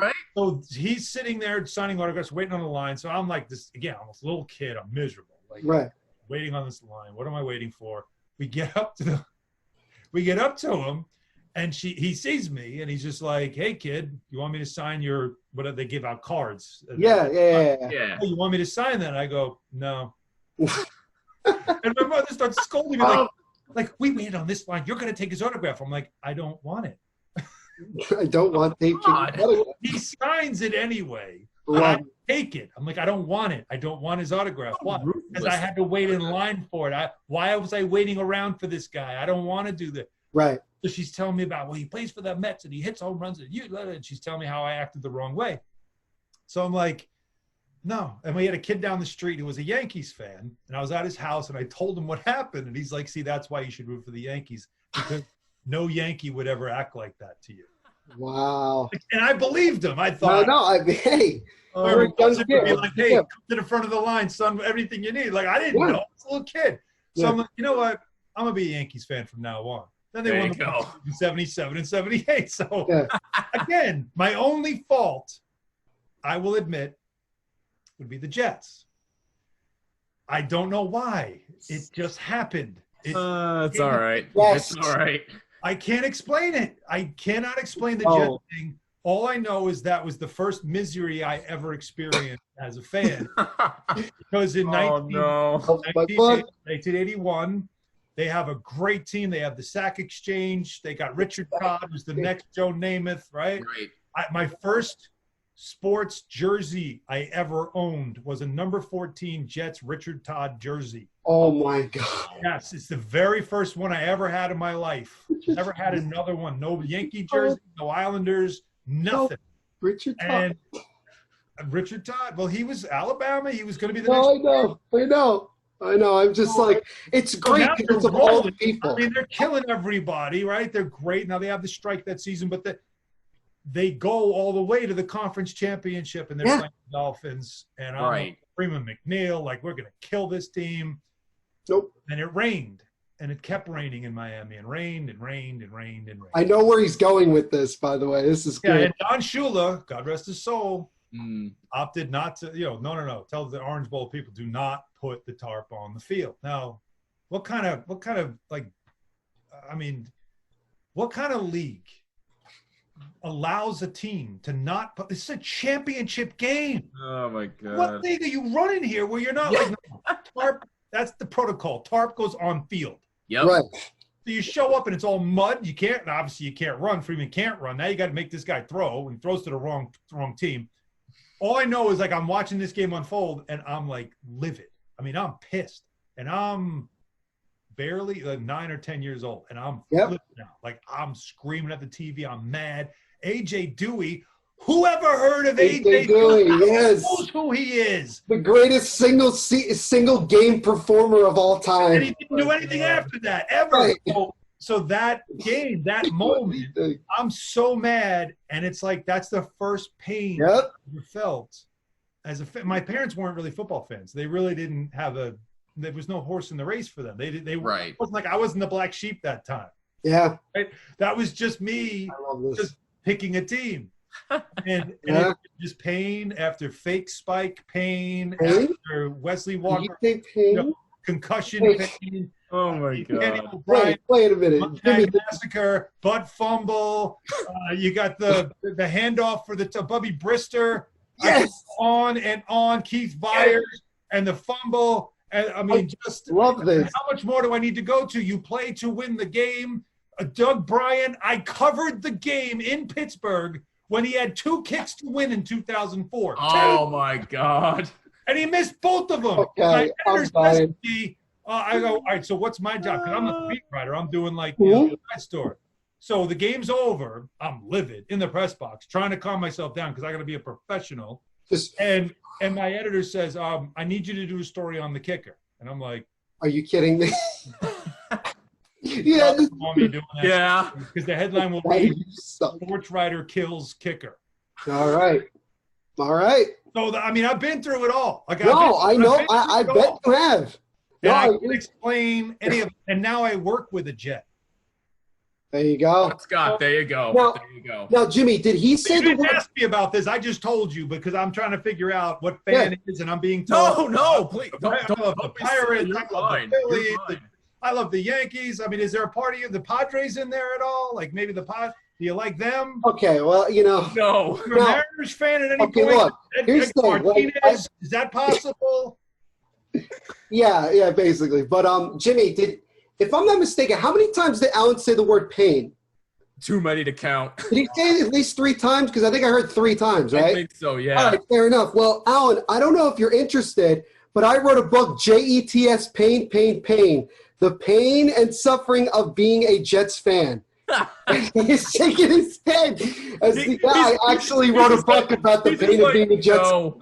he's sitting there signing autographs, waiting on the line. So I'm like this, again, I'm a little kid. I'm miserable. Like, waiting on this line. What am I waiting for? We get up to him, and he sees me, and he's just like, "Hey, kid, you want me to sign your," what they give out cards? Yeah. "Oh, you want me to sign that?" I go, "No." And my mother starts scolding me like, we waited on this line. You're going to take his autograph. I'm like, I don't want it. I don't want tape. He signs it anyway. I take it. I'm like, I don't want it. I don't want his autograph. Why? Because I had to wait in line for it. Why was I waiting around for this guy? I don't want to do that. Right. So she's telling me about, well, he plays for the Mets and he hits home runs. And she's telling me how I acted the wrong way. So I'm like, no. And we had a kid down the street who was a Yankees fan. And I was at his house and I told him what happened. And he's like, see, that's why you should root for the Yankees. Because no Yankee would ever act like that to you. Wow. And I believed him. I thought, hey. You're a young kid. Be like, hey, come to the front of the line, son, everything you need. Like, I didn't know. I was a little kid. So I'm like, you know what? I'm going to be a Yankees fan from now on. Then they won in 77 and 78. So, again, my only fault, I will admit, would be the Jets. I don't know why. It just happened. It's all right. Yes. It's all right. I can't explain it. I cannot explain the Jets thing. All I know is that was the first misery I ever experienced as a fan. Because in 1981, they have a great team. They have the Sack Exchange. They got Richard Todd, who's the next Joe Namath, right? My first sports jersey I ever owned was a number 14 Jets Richard Todd jersey. Oh, my God. Yes, it's the very first one I ever had in my life. Never had another one. No Yankee jersey, no Islanders, nothing. Richard Todd. And Richard Todd, well, he was Alabama. He was going to be the next. I know. I'm just like, it's great because of all the people. I mean, they're killing everybody, right? They're great. Now they have the strike that season, but they go all the way to the conference championship, and they're playing the Dolphins. And I'm like, Freeman McNeil, like, we're going to kill this team. Nope. And it rained, and it kept raining in Miami, and rained and rained and rained and rained. I know where he's going with this, by the way. This is good. Yeah, and Don Shula, God rest his soul, opted not to, no. Tell the Orange Bowl people, do not put the tarp on the field. Now, what kind of league allows a team to not put, this is a championship game. Oh my God. What league are you running here where you're not like, tarp, that's the protocol. Tarp goes on field. Yep. Right. So you show up and it's all mud. You can't, obviously you can't run. Freeman can't run. Now you got to make this guy throw, and he throws to the wrong team. All I know is, like, I'm watching this game unfold and I'm like livid. I mean, I'm pissed, and I'm barely like 9 or 10 years old, and I'm flipping now. Like, I'm screaming at the TV. I'm mad. AJ Dewey. Whoever heard of AJ Dewey? Yes. Knows who he is. The greatest single game performer of all time. And he didn't do anything after that, ever. Right. So that game, that moment, I'm so mad. And it's like, that's the first pain I ever felt. My parents weren't really football fans. They really didn't have there was no horse in the race for them. They wasn't like, I wasn't the black sheep that time. Yeah. Right? That was just me just picking a team. And it was just pain after fake spike, pain after Wesley Walker, concussion pain. Oh my God! Wait a minute. Massacre, butt fumble. You got the handoff for the Bubby Brister. Yes. On and on. Keith Byers and the fumble. And I mean, love this. How much more do I need to go to? You play to win the game. Doug Bryan. I covered the game in Pittsburgh when he had 2 kicks to win in 2004. Oh, my God. And he missed both of them. Okay, I go, all right, so what's my job? Because I'm a beat writer. I'm doing like the story. So the game's over. I'm livid in the press box, trying to calm myself down because I got to be a professional. And my editor says, I need you to do a story on the kicker. And I'm like, are you kidding me? Yeah. Because the headline will be sports writer kills kicker. All right. So, I've been through it all. Like, I know. I bet you have. And I can explain any of it. And now I work with a Jet. There you go. Scott, there you go. Now, Jimmy, did he say you didn't ask me about this? I just told you because I'm trying to figure out what fan it is, and I'm being told. No, please. I love the Pirates. I love the Phillies. I love the Yankees. I mean, is there a party of the Padres in there at all? Like maybe do you like them? Okay, well, No. You're a Mariners fan at any point? Look, here's the thing. Martinez, is that possible? Yeah, basically. But Jimmy, if I'm not mistaken, how many times did Alan say the word pain? Too many to count. Did he say it at least 3 times? Because I think I heard 3 times, right? I think so, yeah. All right, fair enough. Well, Alan, I don't know if you're interested, but I wrote a book, Jets Pain, Pain, Pain. The pain and suffering of being a Jets fan. He's shaking his head as the guy actually wrote a book about the pain of being a Jets fan.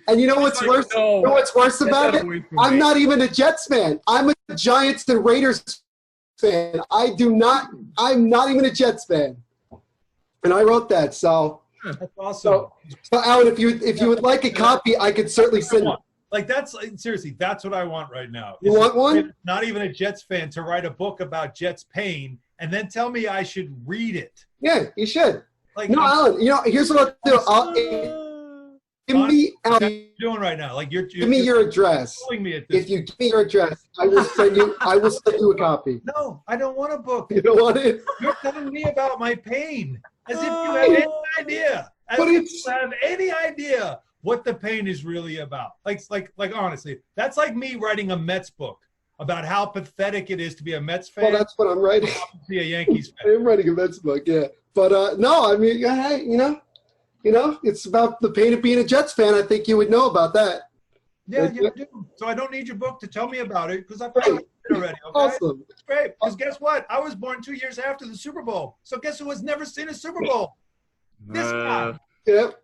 And you know what's worse? You know what's worse about it? I'm not even a Jets fan. I'm a Giants and Raiders fan. I'm not even a Jets fan. And I wrote that, so that's awesome. So Alan, if you would like a copy, I could certainly send it. Like seriously, that's what I want right now. You want one? Not even a Jets fan to write a book about Jets pain and then tell me I should read it. Yeah, you should. Like, no, Alan, here's what I'll do. Give me what you're doing right now. Like give me your address. Me at this if you give me your address, I will send you a copy. No, I don't want a book. You don't want it? You're telling me about my pain as if you have any idea. As if you have any idea what the pain is really about. Like honestly, that's like me writing a Mets book about how pathetic it is to be a Mets fan. Well, that's what I'm writing. To be a Yankees fan. I'm writing a Mets book, yeah. But no, I mean, hey, it's about the pain of being a Jets fan. I think you would know about that. Yeah, you do. So I don't need your book to tell me about it because I've read it already. Okay? Awesome. It's great. Because guess what? I was born 2 years after the Super Bowl. So guess who has never seen a Super Bowl? This guy. Yep.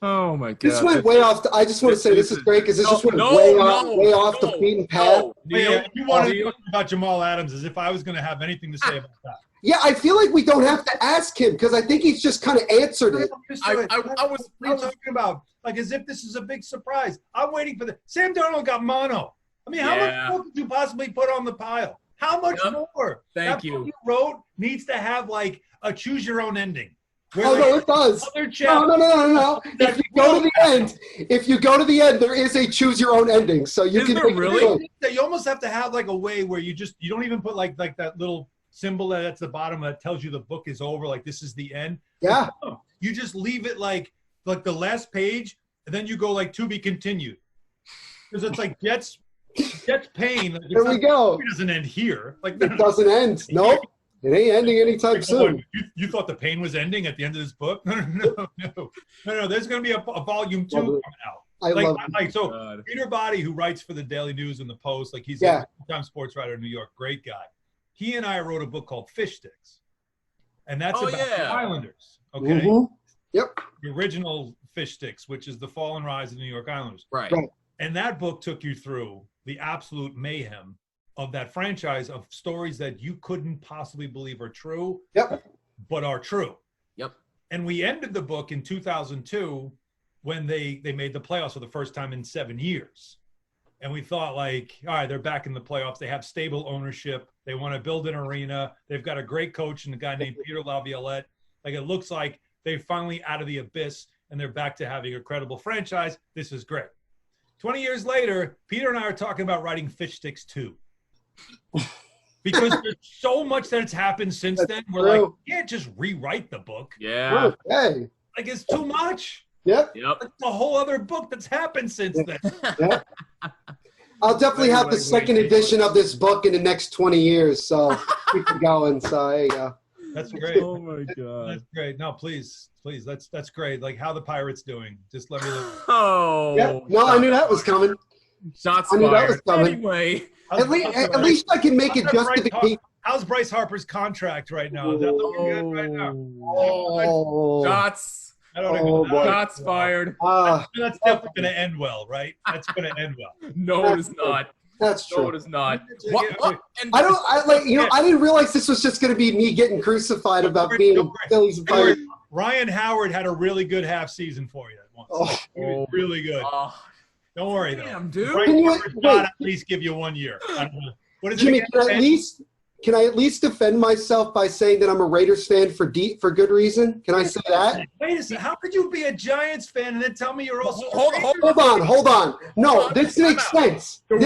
Oh my God! This went way off. I just want to say this is great because this just went way off the beaten path. Yeah, you wanted to talk about Jamal Adams as if I was going to have anything to say about that. Yeah, I feel like we don't have to ask him because I think he's just kind of answered it. I was talking about like as if this is a big surprise. I'm waiting for Sam Darnold got mono. I mean, how much more could you possibly put on the pile? How much more? Thank you. Book you wrote needs to have like a choose your own ending. Oh, no, it does. No. If you go to the end, there is a choose your own ending. So you can really. You almost have to have like a way where you don't even put like that little symbol that's the bottom that tells you the book is over. Like this is the end. Yeah. You just leave it like the last page, and then you go like to be continued. Because it's like Jets pain. Like, there we go. It doesn't end here. Like it doesn't end. Nope. It ain't ending anytime soon. You thought the pain was ending at the end of this book? No. There's going to be a volume 2 coming out. So Peter Body, who writes for the Daily News and the Post, like he's a full-time sports writer in New York, great guy. He and I wrote a book called Fish Sticks, and that's about the Islanders. Okay. Mm-hmm. Yep. The original Fish Sticks, which is the fall and rise of the New York Islanders. Right. And that book took you through the absolute mayhem of that franchise of stories that you couldn't possibly believe are true, but are true. Yep. And we ended the book in 2002 when they made the playoffs for the first time in 7 years. And we thought like, all right, they're back in the playoffs. They have stable ownership. They want to build an arena. They've got a great coach and a guy named Peter Laviolette. Like it looks like they're finally out of the abyss and they're back to having a credible franchise. This is great. 20 years later, Peter and I are talking about writing Fish Sticks 2. Because there's so much that's happened since then. We're like, you can't just rewrite the book. Yeah. Okay. Like it's too much. Yep. It's a whole other book that's happened since then. Yep. I'll definitely have the second edition of this book in the next 20 years. So keep it going. So there you go. That's great. Oh my God. That's great. No, please. That's great. Like how the Pirates doing? Just let me know. Oh. Yep. No, I knew that was coming. Shots fired. I knew that was coming. Anyway. At least I can make it justification. How's Bryce Harper's contract right now? Is that looking good right now? Shots. Shots fired. That's definitely going to end well, right? That's going to end well. No, it is not. That's true. No, it is not. I didn't realize this was just going to be me getting crucified about being a Phillies Pirate. Ryan Howard had a really good half season for you once. Really good. Don't worry, damn, dude. At least give you 1 year. What is Jimmy, it can I at least defend myself by saying that I'm a Raiders fan for good reason? Can I say that? Wait a second. How could you be a Giants fan and then tell me you're also Hold on. No, this makes sense. The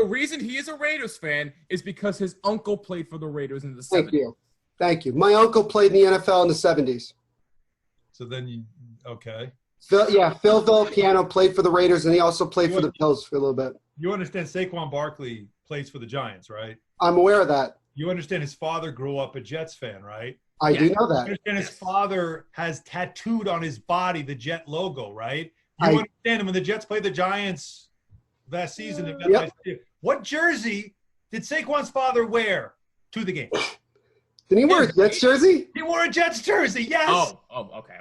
reason he is a Raiders fan is because his uncle played for the Raiders in the 70s. Thank you. My uncle played in the NFL in the 70s. So then okay. Phil Villapiano played for the Raiders, and he also played for the Bills for a little bit. You understand Saquon Barkley plays for the Giants, right? I'm aware of that. You understand his father grew up a Jets fan, right? I do know You that. understand his father has tattooed on his body the Jet logo, right? You understand when the Jets played the Giants last season. What jersey did Saquon's father wear to the game? Did he wear a Jets jersey? He wore a Jets jersey, yes. Okay.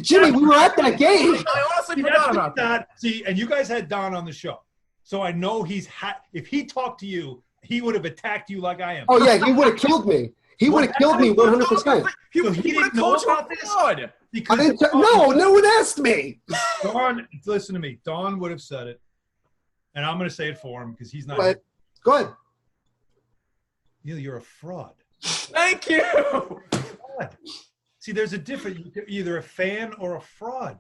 Jimmy, we were at that game. I honestly forgot about that. See, and you guys had Don on the show. So I know if he talked to you, he would have attacked you like I am. Oh, yeah, he would have killed me. He would have killed me 100%. He would have told you about this. No one asked me. Don, listen to me. Don would have said it, and I'm going to say it for him because he's not. Go ahead. Neil, you're a fraud. Thank you. Fraud. See, there's a difference. You're either a fan or a fraud.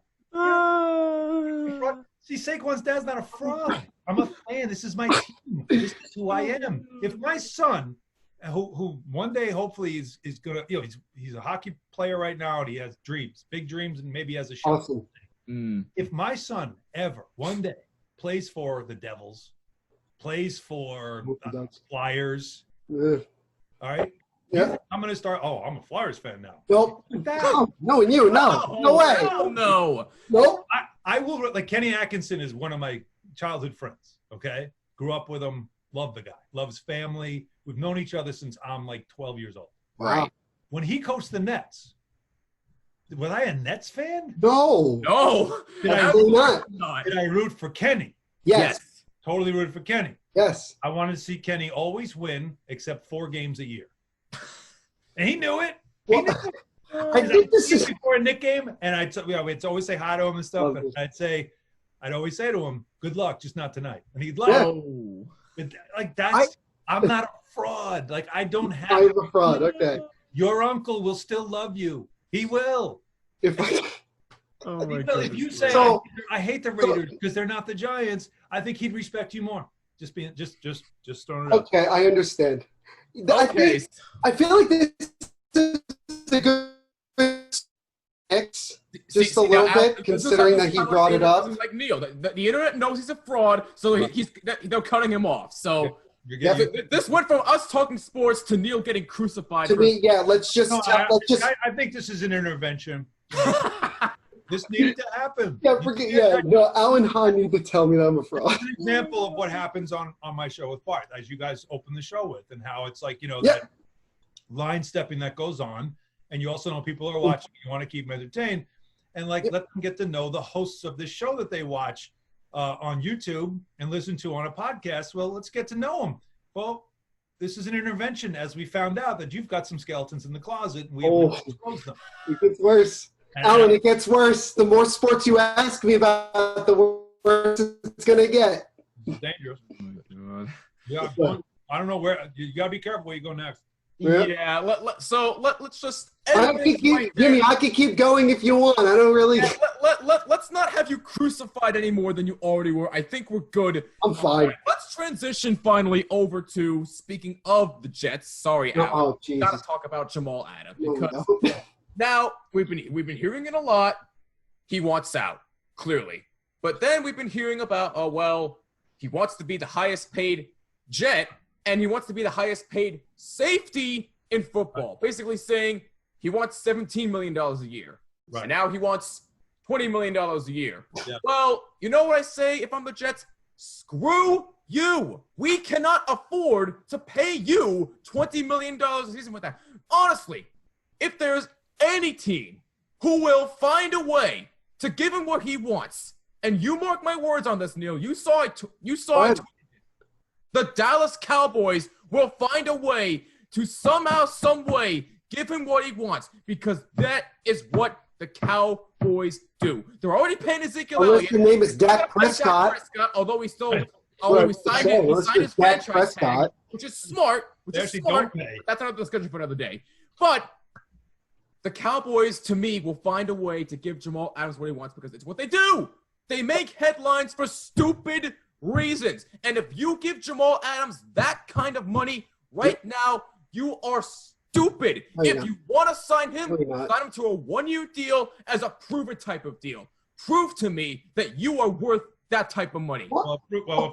See, Saquon's dad's not a fraud. I'm a fan. This is my team. This is who I am. If my son, who one day hopefully is gonna, he's a hockey player right now and he has dreams, big dreams, and maybe has a show. Awesome. If my son ever one day plays for the Devils, plays for Flyers, all right. Yeah. I'm gonna start. Oh, I'm a Flyers fan now. Nope. No, and you, no way. No. Nope. I will. Like Kenny Atkinson is one of my childhood friends. Okay, grew up with him. Love the guy. Love his family. We've known each other since I'm like 12 years old. Wow. When he coached the Nets, was I a Nets fan? No. Did I root for Kenny? Yes. Totally rooted for Kenny. Yes. I wanted to see Kenny always win, except 4 games a year. And he knew it. I think this is before a Knick game, and we'd always say hi to him and stuff. And I'd always say to him, "Good luck, just not tonight." And he'd laugh. I'm not a fraud. Like I don't have. I'm a fraud. Okay. Your uncle will still love you. He will. If you say I hate the Raiders because they're not the Giants, I think he'd respect you more. Just throwing it out. Okay, I understand. Okay. I feel like this is a good mix, just a little bit, considering that he brought it up. Like Neil, the internet knows he's a fraud, so they're cutting him off. So this went from us talking sports to Neil getting crucified. To me, let's just. I think this is an intervention. This needed to happen. No, Alan Hahn need to tell me that I'm a fraud. It's an example of what happens on my show with Bart, as you guys open the show with, and how it's like, that line stepping that goes on, and you also know people are watching. You want to keep them entertained, and let them get to know the hosts of this show that they watch on YouTube and listen to on a podcast. Well, let's get to know them. Well, this is an intervention, as we found out that you've got some skeletons in the closet, and we have to expose them. It gets worse. Alan, it gets worse. The more sports you ask me about, the worse it's going to get. It's dangerous. Oh my God. I don't know where. You got to be careful where you go next. Yeah. Let's just. Jimmy, I can keep going if you want. I don't really. Let's not have you crucified any more than you already were. I think we're good. I'm fine. Right, let's transition finally over to, speaking of the Jets. Sorry, Alan. Oh, Jesus. Got to talk about Jamal Adams because. Now, we've been hearing it a lot. He wants out, clearly. But then we've been hearing about, he wants to be the highest paid Jet, and he wants to be the highest paid safety in football. Basically saying he wants $17 million a year. Right. And now he wants $20 million a year. Yeah. Well, you know what I say if I'm the Jets? Screw you. We cannot afford to pay you $20 million a season with that. Honestly, if there's any team who will find a way to give him what he wants, and you mark my words on this, Neil, you saw it. The Dallas Cowboys will find a way to somehow, some way, give him what he wants, because that is what the Cowboys do. They're already paying Ezekiel Elliott. Your name is Dak Prescott. Although he signed his franchise tag, which is smart. That's another discussion for another day. But the Cowboys, to me, will find a way to give Jamal Adams what he wants because it's what they do. They make headlines for stupid reasons. And if you give Jamal Adams that kind of money right now, you are stupid. If you want to sign him to a one-year deal as a prove-it type of deal. Prove to me that you are worth that type of money. Well,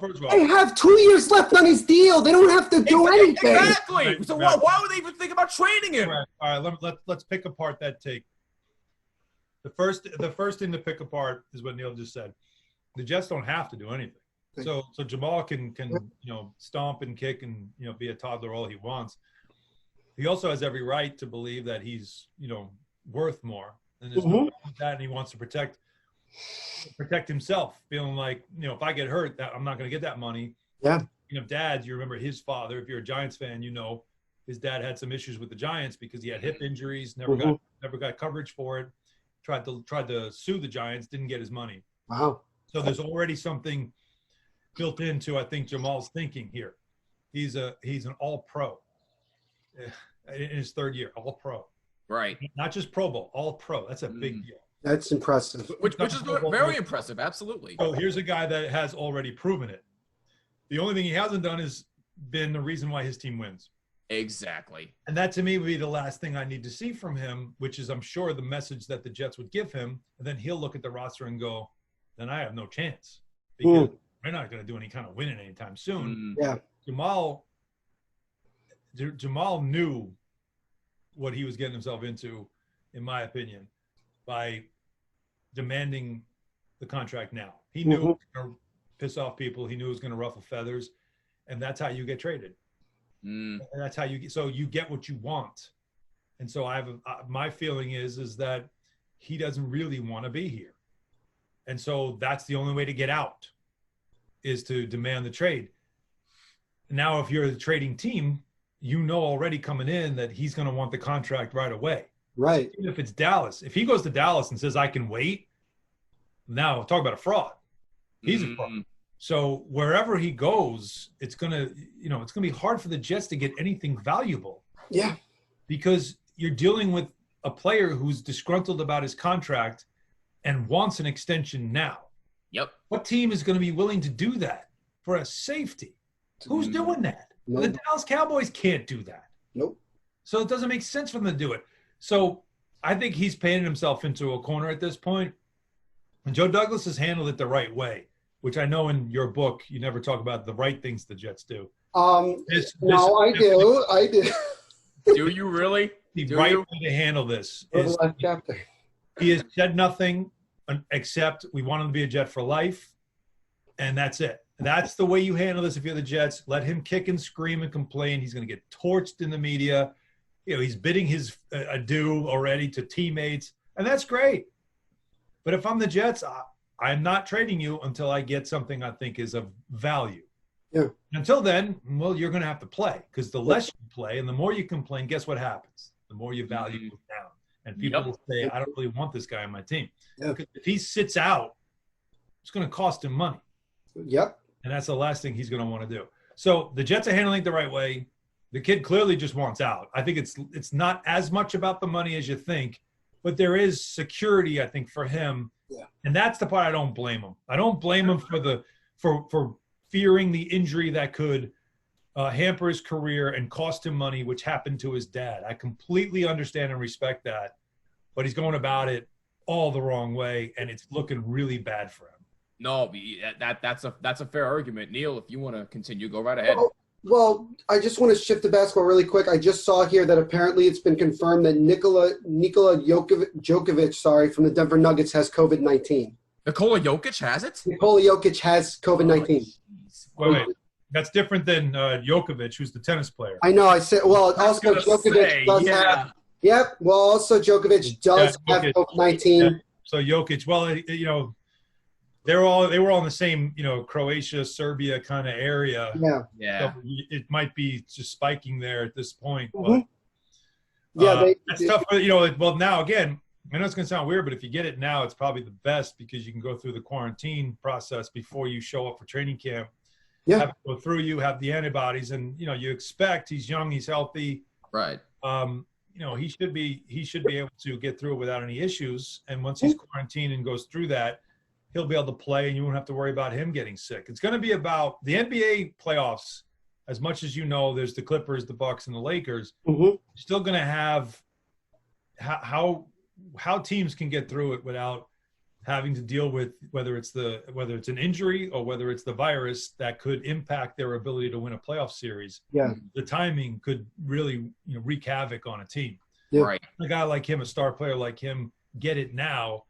first of all, they have 2 years left on his deal. They don't have to do anything. Exactly. Right, So right. why would they even think about trading him? All right, let's pick apart that take. The first thing to pick apart is what Neil just said. The Jets don't have to do anything. So Jamal can stomp and kick and be a toddler all he wants. He also has every right to believe that he's worth more, and there's no that, and he wants to protect himself, feeling like if I get hurt, that I'm not going to get that money. Yeah. Dads, you remember his father. If you're a Giants fan, his dad had some issues with the Giants because he had hip injuries, never got coverage for it. Tried to sue the Giants, didn't get his money. Wow. So there's already something built into, I think, Jamal's thinking here. He's an all-pro in his third year, all-pro. Right. Not just Pro Bowl, all-pro. That's a big deal. That's impressive. Which is very impressive, absolutely. So here's a guy that has already proven it. The only thing he hasn't done is been the reason why his team wins. Exactly. And that, to me, would be the last thing I need to see from him, which is, I'm sure, the message that the Jets would give him. And then he'll look at the roster and go, then I have no chance because we're not going to do any kind of winning anytime soon. Yeah. Jamal knew what he was getting himself into, in my opinion, by demanding the contract now. He knew it was going to piss off people. He knew it was going to ruffle feathers. And that's how you get traded. And that's how you get what you want. And so my feeling is that he doesn't really want to be here. And so that's the only way to get out, is to demand the trade. Now, if you're the trading team, already coming in that he's going to want the contract right away. Right. Even if it's Dallas. If he goes to Dallas and says, I can wait, now talk about a fraud. He's a fraud. So wherever he goes, it's gonna be hard for the Jets to get anything valuable. Yeah. Because you're dealing with a player who's disgruntled about his contract and wants an extension now. Yep. What team is going to be willing to do that for a safety? Who's doing that? Nope. The Dallas Cowboys can't do that. Nope. So it doesn't make sense for them to do it. So I think he's painted himself into a corner at this point. And Joe Douglas has handled it the right way, which I know in your book you never talk about the right things the Jets do. I do. Do you really? The right way to handle this is he has said nothing except we want him to be a Jet for life, and that's it. That's the way you handle this if you're the Jets. Let him kick and scream and complain. He's going to get torched in the media. He's bidding his adieu already to teammates, and that's great. But if I'm the Jets, I'm not trading you until I get something I think is of value. Yeah. Until then, well, you're going to have to play, because the less you play and the more you complain, guess what happens? The more your value goes down. And people will say, I don't really want this guy on my team. Yeah. If he sits out, it's going to cost him money. Yep. And that's the last thing he's going to want to do. So the Jets are handling it the right way. The kid clearly just wants out. I think it's not as much about the money as you think, but there is security, I think, for him. Yeah. And that's the part I don't blame him. I don't blame him for fearing the injury that could hamper his career and cost him money, which happened to his dad. I completely understand and respect that, but he's going about it all the wrong way, and it's looking really bad for him. No, that's a fair argument. Neil, if you want to continue, go right ahead. Well, I just want to shift the basketball really quick. I just saw here that apparently it's been confirmed that Nikola Jokic, from the Denver Nuggets has COVID-19. Nikola Jokic has it? Nikola Jokic has COVID-19. Wait. That's different than Jokovic, who's the tennis player. I know. I said, well, also Jokic does have. Yep. Well, also Jokovic does have COVID-19. Yeah. So Jokic, well, they were all in the same, Croatia, Serbia kind of area. Yeah. So it might be just spiking there at this point. Mm-hmm. But, that's tough. Well, now again, I know it's going to sound weird, but if you get it now, it's probably the best because you can go through the quarantine process before you show up for training camp. Yeah. Have it go through you, have the antibodies, and you expect he's young, he's healthy. Right. He should be able to get through it without any issues. And once he's quarantined and goes through that, he'll be able to play, and you won't have to worry about him getting sick. It's going to be about the NBA playoffs. As much as there's the Clippers, the Bucks, and the Lakers. Mm-hmm. Still going to have how teams can get through it without having to deal with whether it's an injury or whether it's the virus that could impact their ability to win a playoff series. Yeah. The timing could really wreak havoc on a team. Yeah. Right. A guy like him, a star player like him, get it now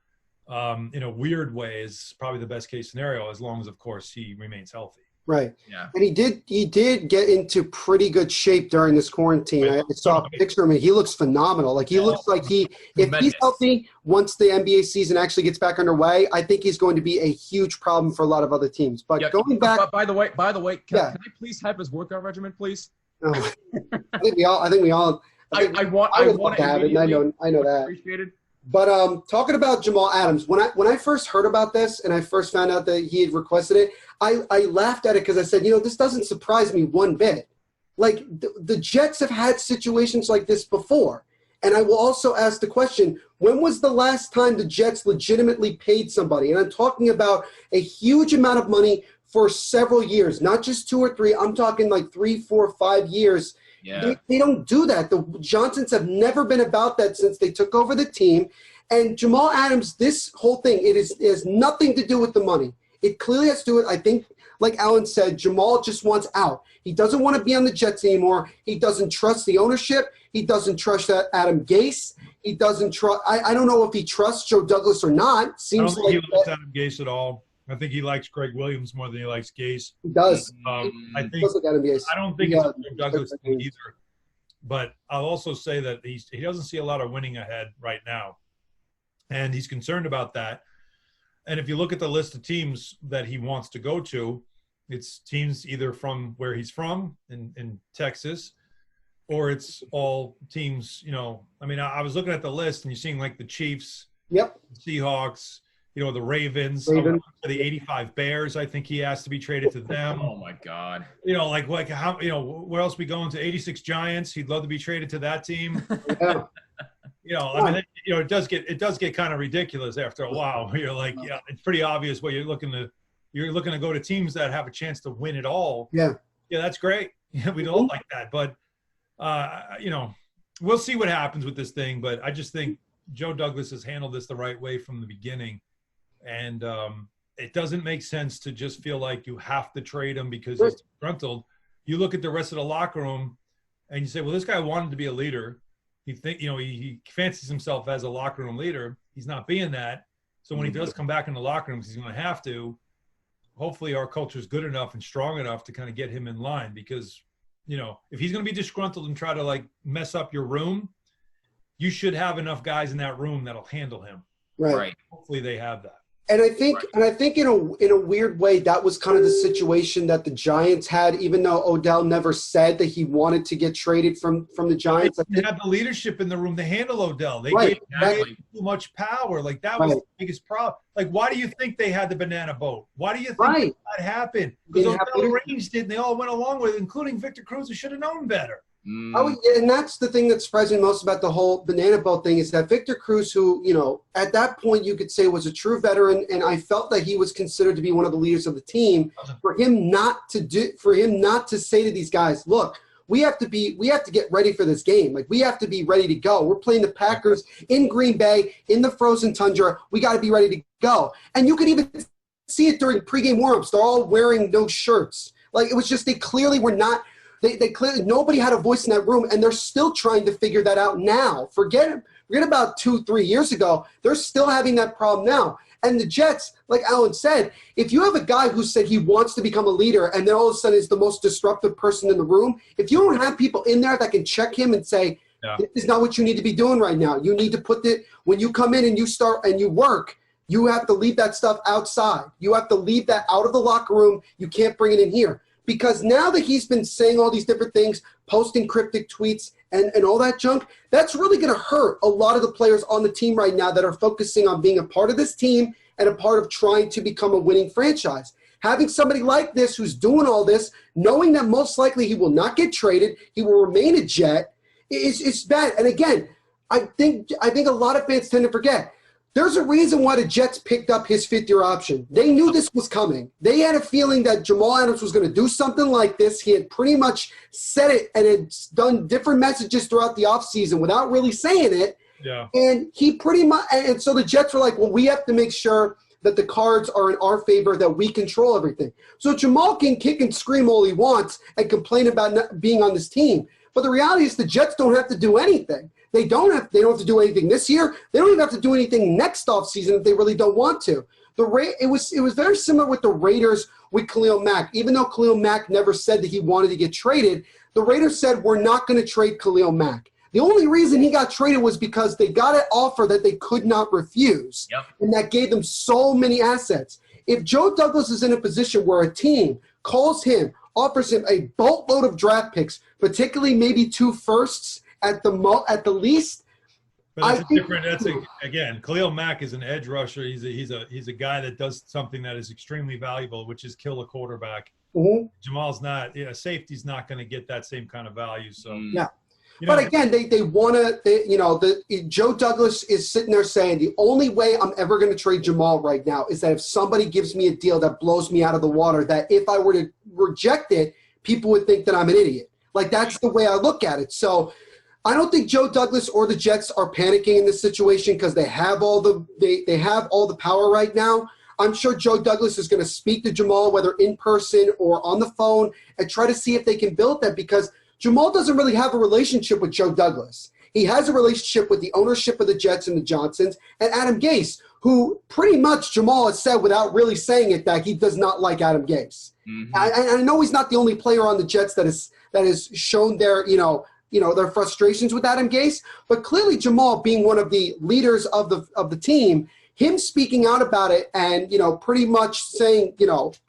in a weird way is probably the best case scenario, as long as, of course, he remains healthy. Right. Yeah. And he did get into pretty good shape during this quarantine. I saw a picture of him. He looks phenomenal. Like, he looks like if he's healthy, once the NBA season actually gets back underway, I think he's going to be a huge problem for a lot of other teams. But going back, by the way, can I please have his workout regimen, please? Oh, I think we all. I want to have it. I know that. Appreciated. But talking about Jamal Adams, when I first heard about this and I first found out that he had requested it, I laughed at it because I said, this doesn't surprise me one bit. Like, the Jets have had situations like this before. And I will also ask the question, when was the last time the Jets legitimately paid somebody? And I'm talking about a huge amount of money for several years, not just 2 or 3. I'm talking like 3, 4, 5 years. Yeah. They don't do that. The Johnsons have never been about that since they took over the team. And Jamal Adams, this whole thing, it has nothing to do with the money. It clearly has to do with, I think, like Alan said, Jamal just wants out. He doesn't want to be on the Jets anymore. He doesn't trust the ownership. He doesn't trust Adam Gase. He doesn't trust – I don't know if he trusts Joe Douglas or not. Seems I don't think he likes Adam Gase at all. I think he likes Greg Williams more than he likes Gase. He does. I don't think it's Joe Douglas thing either. But I'll also say that he doesn't see a lot of winning ahead right now. And he's concerned about that. And if you look at the list of teams that he wants to go to, it's teams either from where he's from in Texas, or it's all teams, I was looking at the list and you're seeing like the Chiefs, Seahawks, the Ravens, the 85 Bears. I think he has to be traded to them. Oh my God. Like how, where else we going to? 86 Giants. He'd love to be traded to that team. Yeah. It does get kind of ridiculous after a while. You're like, it's pretty obvious where you're looking to go to teams that have a chance to win it all. Yeah. Yeah, that's great. We don't like that, but we'll see what happens with this thing. But I just think Joe Douglas has handled this the right way from the beginning. And it doesn't make sense to just feel like you have to trade him because he's disgruntled. You look at the rest of the locker room and you say, well, this guy wanted to be a leader. He fancies himself as a locker room leader. He's not being that. So when he does come back in the locker room, he's going to have to. Hopefully our culture is good enough and strong enough to kind of get him in line because, if he's going to be disgruntled and try to like mess up your room, you should have enough guys in that room that'll handle him. Right. Hopefully they have that. And I think in a weird way that was kind of the situation that the Giants had, even though Odell never said that he wanted to get traded from the Giants. They had the leadership in the room to handle Odell. They gave him too much power. Like that was the biggest problem. Like, why do you think they had the banana boat? Why do you think that happened? Because Odell arranged it and they all went along with it, including Victor Cruz, who should have known better. And that's the thing that surprised me most about the whole banana boat thing is that Victor Cruz, who, at that point you could say was a true veteran, and I felt that he was considered to be one of the leaders of the team, for him not to say to these guys, look, we have to get ready for this game. Like, we have to be ready to go. We're playing the Packers in Green Bay in the frozen tundra. We got to be ready to go. And you could even see it during pregame warmups. They're all wearing no shirts. Like, it was just, they clearly were not. They clearly, nobody had a voice in that room, and they're still trying to figure that out now. Forget about 2-3 years ago. They're still having that problem now. And the Jets, like Alan said, if you have a guy who said he wants to become a leader and then all of a sudden is the most disruptive person in the room, if you don't have people in there that can check him and say, this is not what you need to be doing right now. You need to put it, when you come in and you start and you work, you have to leave that stuff outside. You have to leave that out of the locker room. You can't bring it in here. Because now that he's been saying all these different things, posting cryptic tweets and all that junk, that's really going to hurt a lot of the players on the team right now that are focusing on being a part of this team and a part of trying to become a winning franchise. Having somebody like this who's doing all this, knowing that most likely he will not get traded, he will remain a Jet, is bad. And again, I think a lot of fans tend to forget. There's a reason why the Jets picked up his fifth-year option. They knew this was coming. They had a feeling that Jamal Adams was going to do something like this. He had pretty much said it and had done different messages throughout the offseason without really saying it. Yeah. And he pretty much, and so the Jets were like, well, we have to make sure that the cards are in our favor, that we control everything. So Jamal can kick and scream all he wants and complain about not being on this team. But the reality is the Jets don't have to do anything. They don't have to do anything this year. They don't even have to do anything next offseason if they really don't want to. It was very similar with the Raiders with Khalil Mack. Even though Khalil Mack never said that he wanted to get traded, the Raiders said, we're not going to trade Khalil Mack. The only reason he got traded was because they got an offer that they could not refuse, and that gave them so many assets. If Joe Douglas is in a position where a team calls him, offers him a boatload of draft picks, particularly maybe 2 firsts at the least. But again, Khalil Mack is an edge rusher. He's a guy that does something that is extremely valuable, which is kill a quarterback. Mm-hmm. Jamal's not, safety's not going to get that same kind of value. So yeah. But again, they want to, Joe Douglas is sitting there saying the only way I'm ever going to trade Jamal right now is that if somebody gives me a deal that blows me out of the water, that if I were to reject it, people would think that I'm an idiot. Like, that's the way I look at it. So I don't think Joe Douglas or the Jets are panicking in this situation because they have all the power right now. I'm sure Joe Douglas is going to speak to Jamal, whether in person or on the phone, and try to see if they can build that, because Jamal doesn't really have a relationship with Joe Douglas. He has a relationship with the ownership of the Jets and the Johnsons and Adam Gase, who pretty much Jamal has said without really saying it that he does not like Adam Gase. Mm-hmm. I know he's not the only player on the Jets that has shown their their frustrations with Adam Gase, but clearly Jamal, being one of the leaders of the team, him speaking out about it and pretty much saying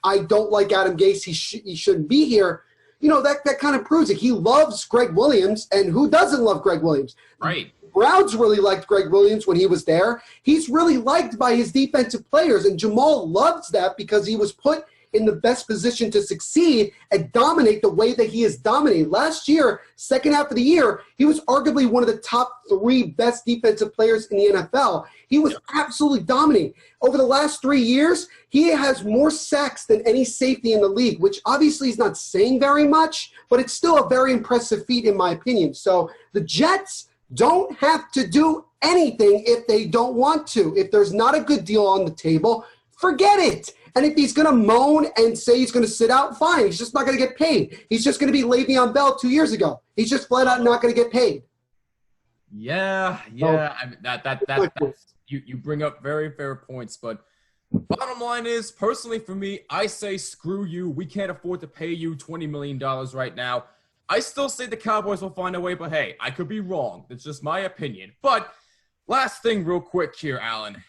I don't like Adam Gase, he shouldn't be here. That kind of proves it. He loves Greg Williams, and who doesn't love Greg Williams? Right. Browns really liked Greg Williams when he was there. He's really liked by his defensive players, and Jamal loves that because he was put in the best position to succeed and dominate the way that he has dominated. Last year, second half of the year, he was arguably one of the top 3 best defensive players in the NFL. He was absolutely dominating. Over the last 3 years, he has more sacks than any safety in the league, which obviously is not saying very much, but it's still a very impressive feat in my opinion. So the Jets don't have to do anything if they don't want to. If there's not a good deal on the table, forget it. And if he's going to moan and say he's going to sit out, fine. He's just not going to get paid. He's just going to be Le'Veon Bell 2 years ago. He's just flat out not going to get paid. Yeah. I mean, that's you bring up very fair points, but bottom line is, personally for me, I say screw you. We can't afford to pay you $20 million right now. I still say the Cowboys will find a way, but hey, I could be wrong. That's just my opinion. But last thing real quick here, Alan.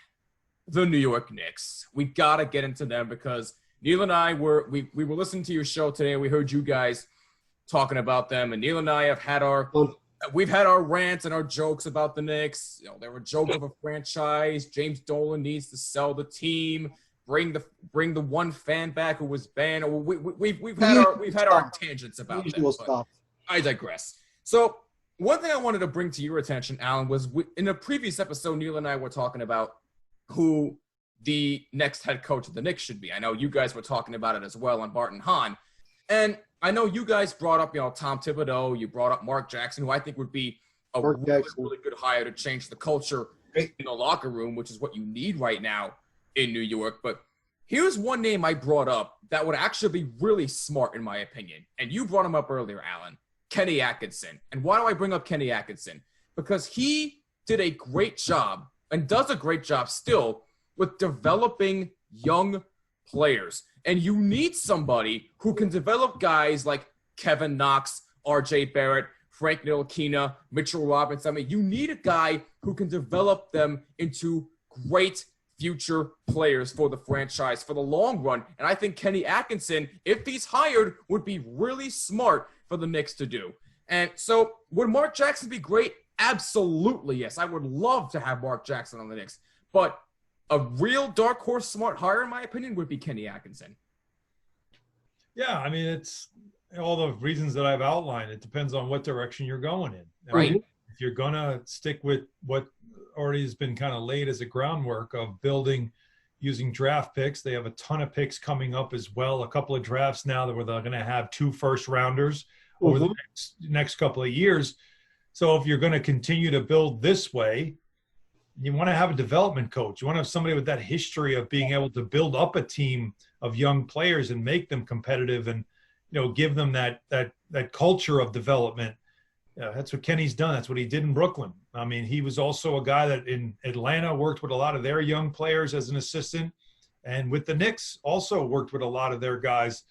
The New York Knicks. We got to get into them because Neil and I were listening to your show today, and we heard you guys talking about them. And Neil and I have had we've had our rants and our jokes about the Knicks. They were a joke of a franchise. James Dolan needs to sell the team. Bring the one fan back who was banned. We've had our tangents about them. I digress. So one thing I wanted to bring to your attention, Alan, was in a previous episode, Neil and I were talking about who the next head coach of the Knicks should be. I know you guys were talking about it as well on Bart and Hahn. And I know you guys brought up, Tom Thibodeau. You brought up Mark Jackson, who I think would be a really good hire to change the culture in the locker room, which is what you need right now in New York. But here's one name I brought up that would actually be really smart, in my opinion. And you brought him up earlier, Alan. Kenny Atkinson. And why do I bring up Kenny Atkinson? Because he did a great job and does a great job still with developing young players. And you need somebody who can develop guys like Kevin Knox, RJ Barrett, Frank Ntilikina, Mitchell Robinson. I mean, you need a guy who can develop them into great future players for the franchise for the long run. And I think Kenny Atkinson, if he's hired, would be really smart for the Knicks to do. And so would Mark Jackson be great? Absolutely, yes. I would love to have Mark Jackson on the Knicks. But a real dark horse smart hire, in my opinion, would be Kenny Atkinson. Yeah, I mean, it's all the reasons that I've outlined. It depends on what direction you're going in. Right. If you're going to stick with what already has been kind of laid as a groundwork of building using draft picks, they have a ton of picks coming up as well. A couple of drafts now that they're going to have 2 first-rounders over the next couple of years. So if you're going to continue to build this way, you want to have a development coach. You want to have somebody with that history of being able to build up a team of young players and make them competitive and, give them that culture of development. That's what Kenny's done. That's what he did in Brooklyn. I mean, he was also a guy that in Atlanta worked with a lot of their young players as an assistant, and with the Knicks also worked with a lot of their guys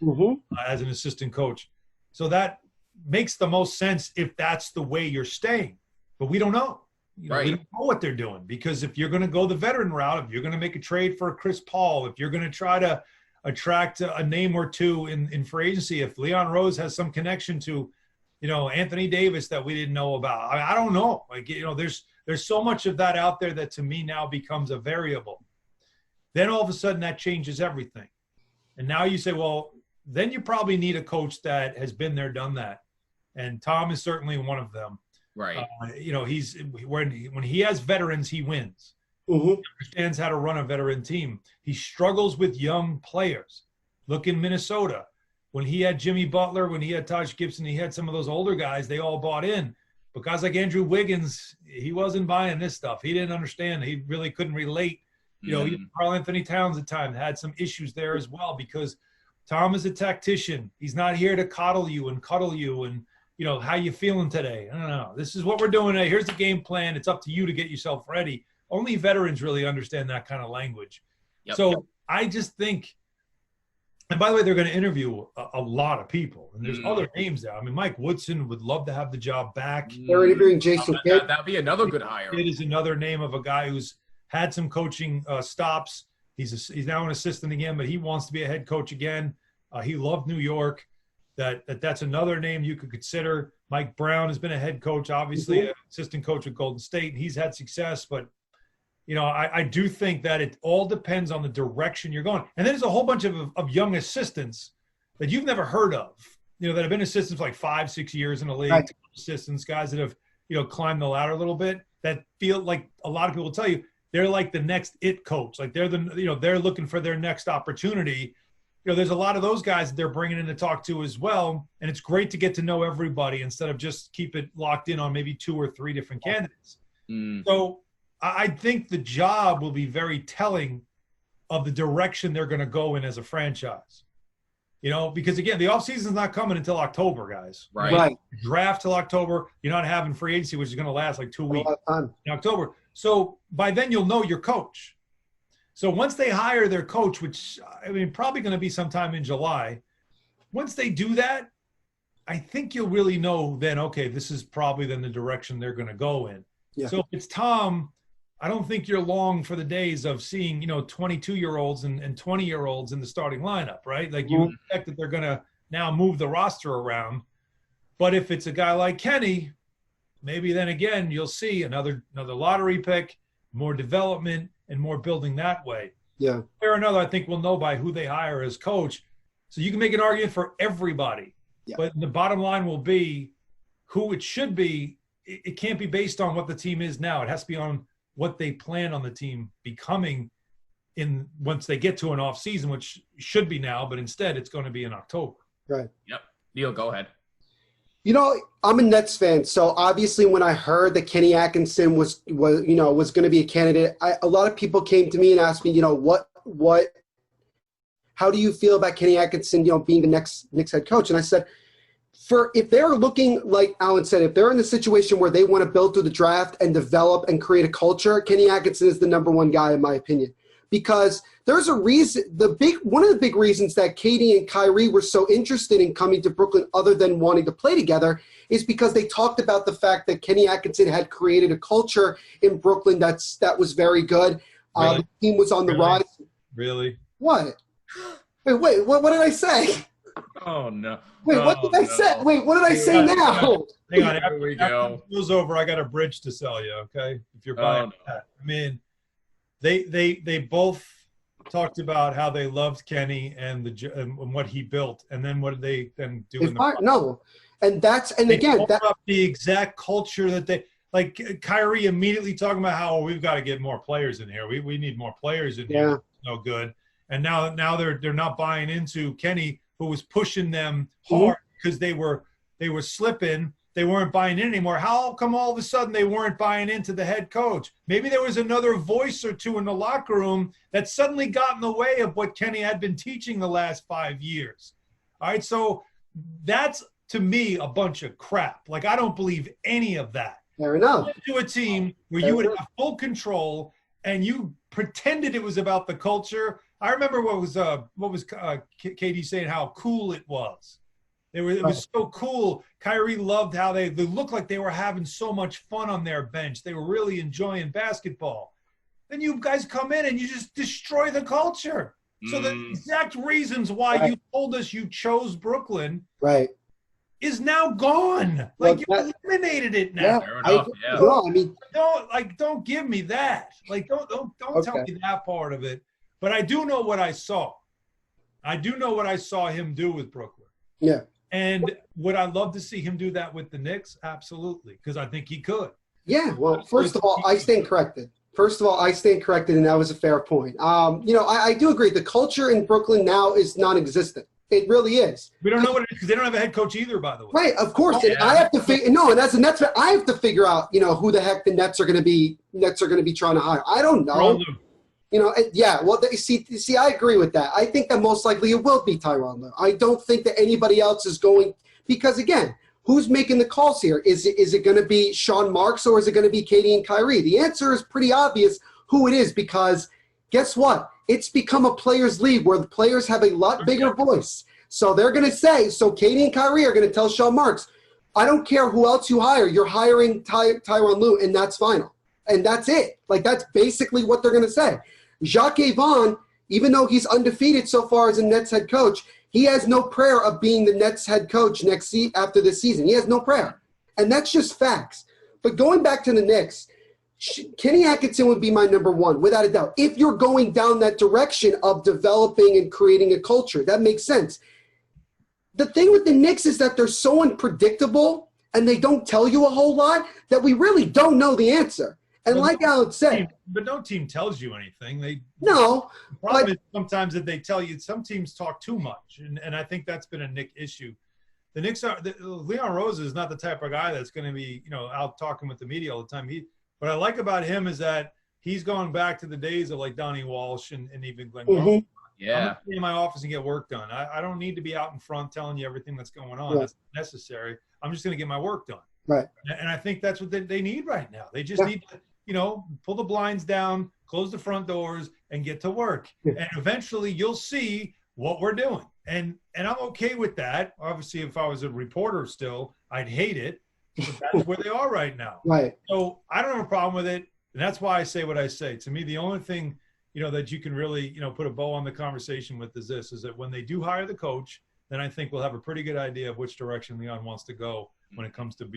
as an assistant coach. So that makes the most sense if that's the way you're staying. But we don't know. We don't know what they're doing, because if you're going to go the veteran route, if you're going to make a trade for Chris Paul, if you're going to try to attract a name or two in free agency, if Leon Rose has some connection to, Anthony Davis that we didn't know about, I don't know. There's so much of that out there that to me now becomes a variable. Then all of a sudden that changes everything. And now you say, well, then you probably need a coach that has been there, done that. And Tom is certainly one of them. Right. He's when he has veterans, he wins. He understands how to run a veteran team. He struggles with young players. Look in Minnesota. When he had Jimmy Butler, when he had Taj Gibson, he had some of those older guys, they all bought in. But guys like Andrew Wiggins, he wasn't buying this stuff. He didn't understand. He really couldn't relate. Even Karl Anthony Towns at times had some issues there as well, because Tom is a tactician. He's not here to coddle you and cuddle you and, how you feeling today? I don't know. This is what we're doing today. Here's the game plan. It's up to you to get yourself ready. Only veterans really understand that kind of language. So I just think, and by the way, they're going to interview a lot of people. And there's other names there. I mean, Mike Woodson would love to have the job back. They're interviewing Jason Kidd. That'd be another good hire. Kidd is another name of a guy who's had some coaching stops. He's now an assistant again, but he wants to be a head coach again. He loved New York. That's another name you could consider. Mike Brown has been a head coach, obviously, an assistant coach at Golden State, and he's had success. But, I do think that it all depends on the direction you're going. And then there's a whole bunch of young assistants that you've never heard of, that have been assistants for like 5-6 years in the league, assistants, guys that have, climbed the ladder a little bit, that feel like a lot of people tell you they're like the next it coach. Like they're they're looking for their next opportunity. There's a lot of those guys that they're bringing in to talk to as well. And it's great to get to know everybody instead of just keep it locked in on maybe 2 or 3 different candidates. So I think the job will be very telling of the direction they're going to go in as a franchise. Because again, the offseason is not coming until October, guys. Right. Draft till October. You're not having free agency, which is going to last like 2 weeks in October. So by then you'll know your coach. So once they hire their coach, which probably going to be sometime in July, once they do that, I think you'll really know then, okay, this is probably then the direction they're going to go in. Yeah. So if it's Tom, I don't think you're long for the days of seeing, 22-year-olds and 20-year-olds in the starting lineup, right? Like you expect that they're going to now move the roster around. But if it's a guy like Kenny, maybe then again you'll see another lottery pick, more development, and more building that way. Yeah. Or another, I think we'll know by who they hire as coach. So you can make an argument for everybody. Yeah. But the bottom line will be who it should be. It can't be based on what the team is now. It has to be on what they plan on the team becoming once they get to an off season, which should be now, but instead it's going to be in October. Right. Yep. Neil, go ahead. I'm a Nets fan, so obviously when I heard that Kenny Atkinson was going to be a candidate, a lot of people came to me and asked me, how do you feel about Kenny Atkinson, being the next Knicks head coach? And I said, if they're looking, like Alan said, if they're in the situation where they want to build through the draft and develop and create a culture, Kenny Atkinson is the number one guy in my opinion. Because there's a reason, one of the big reasons that Katie and Kyrie were so interested in coming to Brooklyn other than wanting to play together is because they talked about the fact that Kenny Atkinson had created a culture in Brooklyn that was very good. Really? The team was on the rise. Really? What? Wait, what did I say? Oh, no. Wait, what did I say? Wait, what did I say now? Hang on. Here we go. After it goes over, I got a bridge to sell you, okay? If you're buying that. They both talked about how they loved Kenny and what he built, and then what did they then do? They again up the exact culture that they like. Kyrie immediately talking about how we've got to get more players in here. We need more players in here. No good. And now they're not buying into Kenny, who was pushing them hard because they were slipping, they weren't buying in anymore. How come all of a sudden they weren't buying into the head coach? Maybe there was another voice or two in the locker room that suddenly got in the way of what Kenny had been teaching the last 5 years. All right, so that's, to me, a bunch of crap. Like, I don't believe any of that. Fair enough. To a team where you would have full control and you pretended it was about the culture. I remember what was Katie saying, how cool it was. It was so cool. Kyrie loved how they looked like they were having so much fun on their bench. They were really enjoying basketball. Then you guys come in and you just destroy the culture. So the exact reasons why you told us you chose Brooklyn is now gone. Like, you eliminated it now. No, I mean, don't give me that. Like, don't tell me that part of it. But I do know what I saw. I do know what I saw him do with Brooklyn. Yeah. And would I love to see him do that with the Knicks? Absolutely, because I think he could. Yeah, well, first of all, I stand corrected. And that was a fair point. I do agree. The culture in Brooklyn now is non-existent. It really is. We don't know what it is because they don't have a head coach either, by the way. Right, of course. And I have to figure. No, and that's what I have to figure out. Who the heck the Nets are going to be trying to hire. I don't know. Well, see, I agree with that. I think that most likely it will be Tyronn Lue. I don't think that anybody else is going, because again, who's making the calls here? Is it going to be Sean Marks or is it going to be Katie and Kyrie? The answer is pretty obvious who it is, because guess what? It's become a players' league where the players have a lot bigger voice. So they're going to say, so Katie and Kyrie are going to tell Sean Marks, I don't care who else you hire. You're hiring Tyronn Lue, and that's final. And that's it. Like, that's basically what they're going to say. Jacques Vaughn, even though he's undefeated so far as a Nets head coach, he has no prayer of being the Nets head coach after this season. He has no prayer. And that's just facts. But going back to the Knicks, Kenny Atkinson would be my number one, without a doubt. If you're going down that direction of developing and creating a culture, that makes sense. The thing with the Knicks is that they're so unpredictable and they don't tell you a whole lot that we really don't know the answer. And like Alex said, but no team tells you anything. The problem is sometimes that they tell you. Some teams talk too much, and I think that's been a Knick issue. The Knicks Leon Rose is not the type of guy that's going to be out talking with the media all the time. What I like about him is that he's gone back to the days of like Donnie Walsh and even Glenn. Mm-hmm. Yeah, I'm going to stay in my office and get work done. I don't need to be out in front telling you everything that's going on. That's necessary. I'm just going to get my work done. Right. And I think that's what they need right now. They just need to, pull the blinds down, close the front doors, and get to work. Yeah. And eventually you'll see what we're doing. And I'm okay with that. Obviously, if I was a reporter still, I'd hate it. But that's where they are right now. Right. So I don't have a problem with it. And that's why I say what I say. To me, the only thing, that you can really, put a bow on the conversation with is that when they do hire the coach, then I think we'll have a pretty good idea of which direction Leon wants to go when it comes to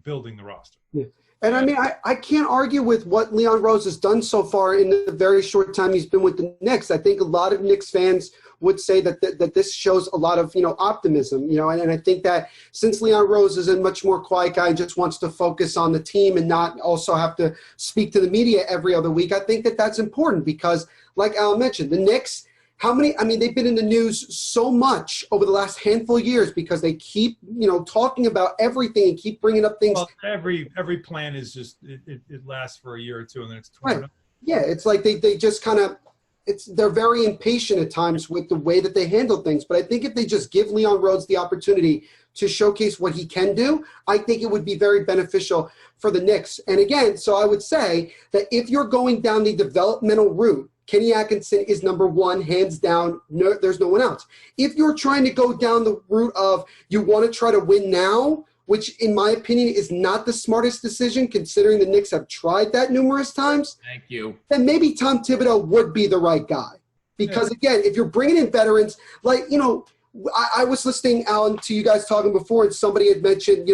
building the roster. Yeah. And I mean, I can't argue with what Leon Rose has done so far in the very short time he's been with the Knicks. I think a lot of Knicks fans would say that this shows a lot of, optimism, and I think that since Leon Rose is a much more quiet guy and just wants to focus on the team and not also have to speak to the media every other week, I think that that's important because, like Alan mentioned, the Knicks, they've been in the news so much over the last handful of years because they keep, talking about everything and keep bringing up things. Well, every plan is just, it lasts for a year or two and then it's torn up. Yeah, it's like they just kind of, they're very impatient at times with the way that they handle things. But I think if they just give Leon Rose the opportunity to showcase what he can do, I think it would be very beneficial for the Knicks. And again, so I would say that if you're going down the developmental route, Kenny Atkinson is number one, hands down. No, there's no one else. If you're trying to go down the route of you want to try to win now, which in my opinion is not the smartest decision considering the Knicks have tried that numerous times. Thank you. Then maybe Tom Thibodeau would be the right guy. Because again, if you're bringing in veterans, like, I was listening, Alan, to you guys talking before and somebody had mentioned,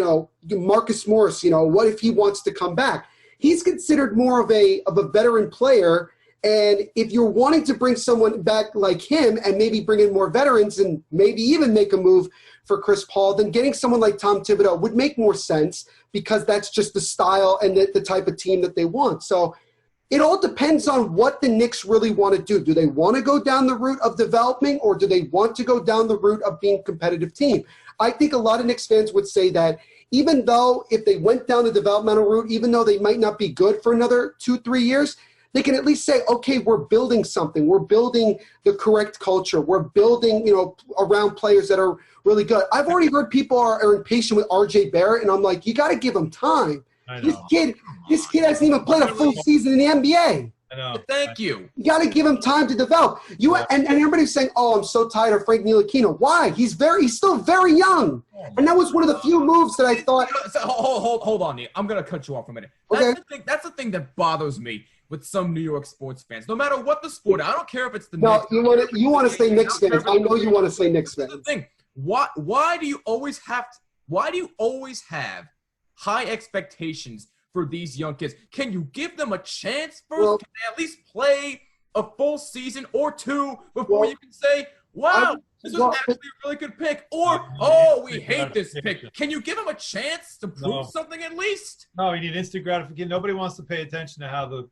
Marcus Morris, what if he wants to come back? He's considered more of a veteran player. And if you're wanting to bring someone back like him and maybe bring in more veterans and maybe even make a move for Chris Paul, then getting someone like Tom Thibodeau would make more sense because that's just the style and the type of team that they want. So it all depends on what the Knicks really want to do. Do they want to go down the route of developing or do they want to go down the route of being a competitive team? I think a lot of Knicks fans would say that even though if they went down the developmental route, even though they might not be good for another 2-3 years, they can at least say, okay, we're building something. We're building the correct culture. We're building, around players that are really good. I've already heard people are impatient with RJ Barrett, and I'm like, you got to give him time. This kid hasn't even played a full season in the NBA. I know. Thank you. You got to give him time to develop. And everybody's saying, "Oh, I'm so tired of Frank Ntilikina." Why? He's still very young, and that was one of the few moves that I thought. Hold on, Neil. I'm gonna cut you off for a minute. That's the thing that bothers me with some New York sports fans. No matter what the sport, I don't care if it's the Knicks. No, you want to say Knicks fans. I know you want to say Knicks fans. That's the thing. Why do you always have high expectations for these young kids? Can you give them a chance first? Can they at least play a full season or two before you can say, wow, this was actually a really good pick? Or, we hate this pick. Can you give them a chance to prove something at least? No, you need instant gratification. Nobody wants to pay attention to how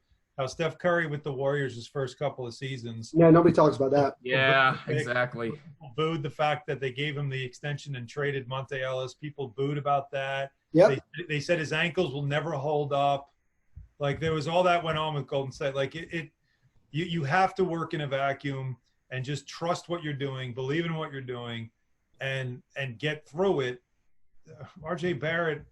Steph Curry with the Warriors his first couple of seasons. Yeah, nobody talks about that. Yeah, exactly. People booed the fact that they gave him the extension and traded Monte Ellis. People booed about that. Yep. They said his ankles will never hold up. Like, there was all that went on with Golden State. Like, you have to work in a vacuum and just trust what you're doing, believe in what you're doing, and get through it. RJ Barrett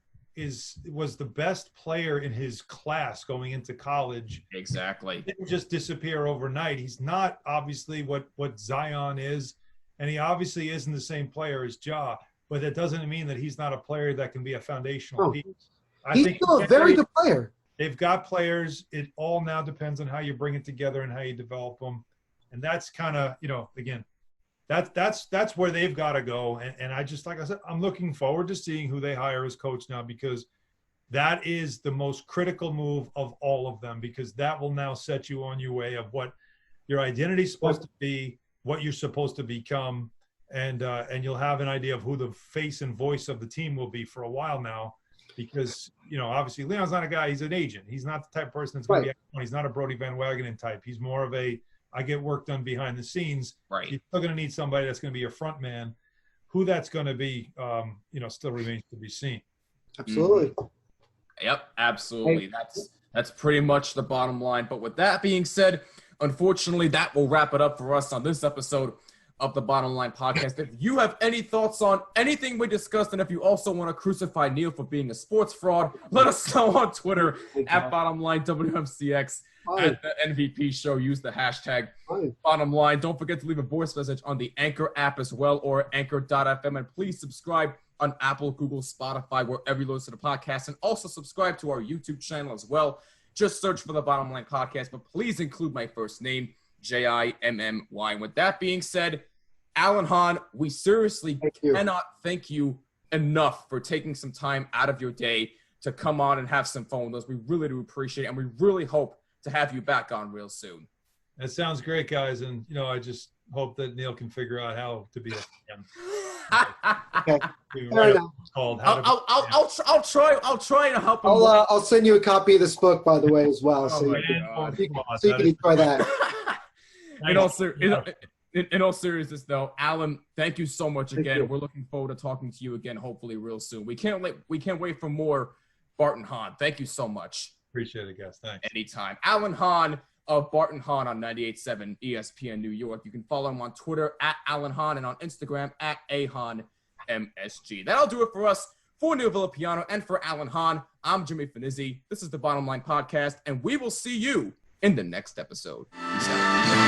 was the best player in his class going into college. Exactly. He didn't just disappear overnight. He's not obviously what Zion is, and he obviously isn't the same player as Ja, but that doesn't mean that he's not a player that can be a foundational piece. He's still a very good player. They've got players. It all now depends on how you bring it together and how you develop them. And that's kind of, again, that's where they've got to go. And I just, like I said, I'm looking forward to seeing who they hire as coach now, because that is the most critical move of all of them, because that will now set you on your way of what your identity is supposed to be, what you're supposed to become, and you'll have an idea of who the face and voice of the team will be for a while now, because, obviously Leon's not a guy, he's an agent. He's not the type of person that's going to be, he's not a Brody Van Wagenen type. He's more of I get work done behind the scenes. Right. You're still going to need somebody that's going to be a front man. Who that's going to be, still remains to be seen. Absolutely. Yep, absolutely. That's pretty much the bottom line. But with that being said, unfortunately, that will wrap it up for us on this episode of the Bottom Line Podcast. If you have any thoughts on anything we discussed, and if you also want to crucify Neil for being a sports fraud, let us know on Twitter at BottomLineWMCX. At the MVP show, use the hashtag Bottom Line. Don't forget to leave a voice message on the Anchor app as well, or Anchor.fm. And please subscribe on Apple, Google, Spotify, wherever you listen to the podcast. And also subscribe to our YouTube channel as well. Just search for the Bottom Line Podcast, but please include my first name, Jimmy. With that being said, Alan Hahn, we seriously cannot thank you enough for taking some time out of your day to come on and have some fun with us. We really do appreciate it, and we really hope to have you back on real soon. That sounds great, guys. And, I just hope that Neil can figure out how to be a fan. Okay. I'll try to help him. I'll send you a copy of this book, by the way, as well. So you can enjoy that. In all seriousness, though, Alan, thank you so much again. We're looking forward to talking to you again, hopefully real soon. We can't wait for more Bart and Hahn. Thank you so much. Appreciate it, guys. Thanks. Anytime. Alan Hahn of Bart and Hahn on 98.7 ESPN New York. You can follow him on Twitter at Alan Hahn and on Instagram at AHahnMSG. That'll do it for us. For Neil Villapiano and for Alan Hahn, I'm Jimmy Finizzi. This is the Bottom Line Podcast, and we will see you in the next episode. Peace out.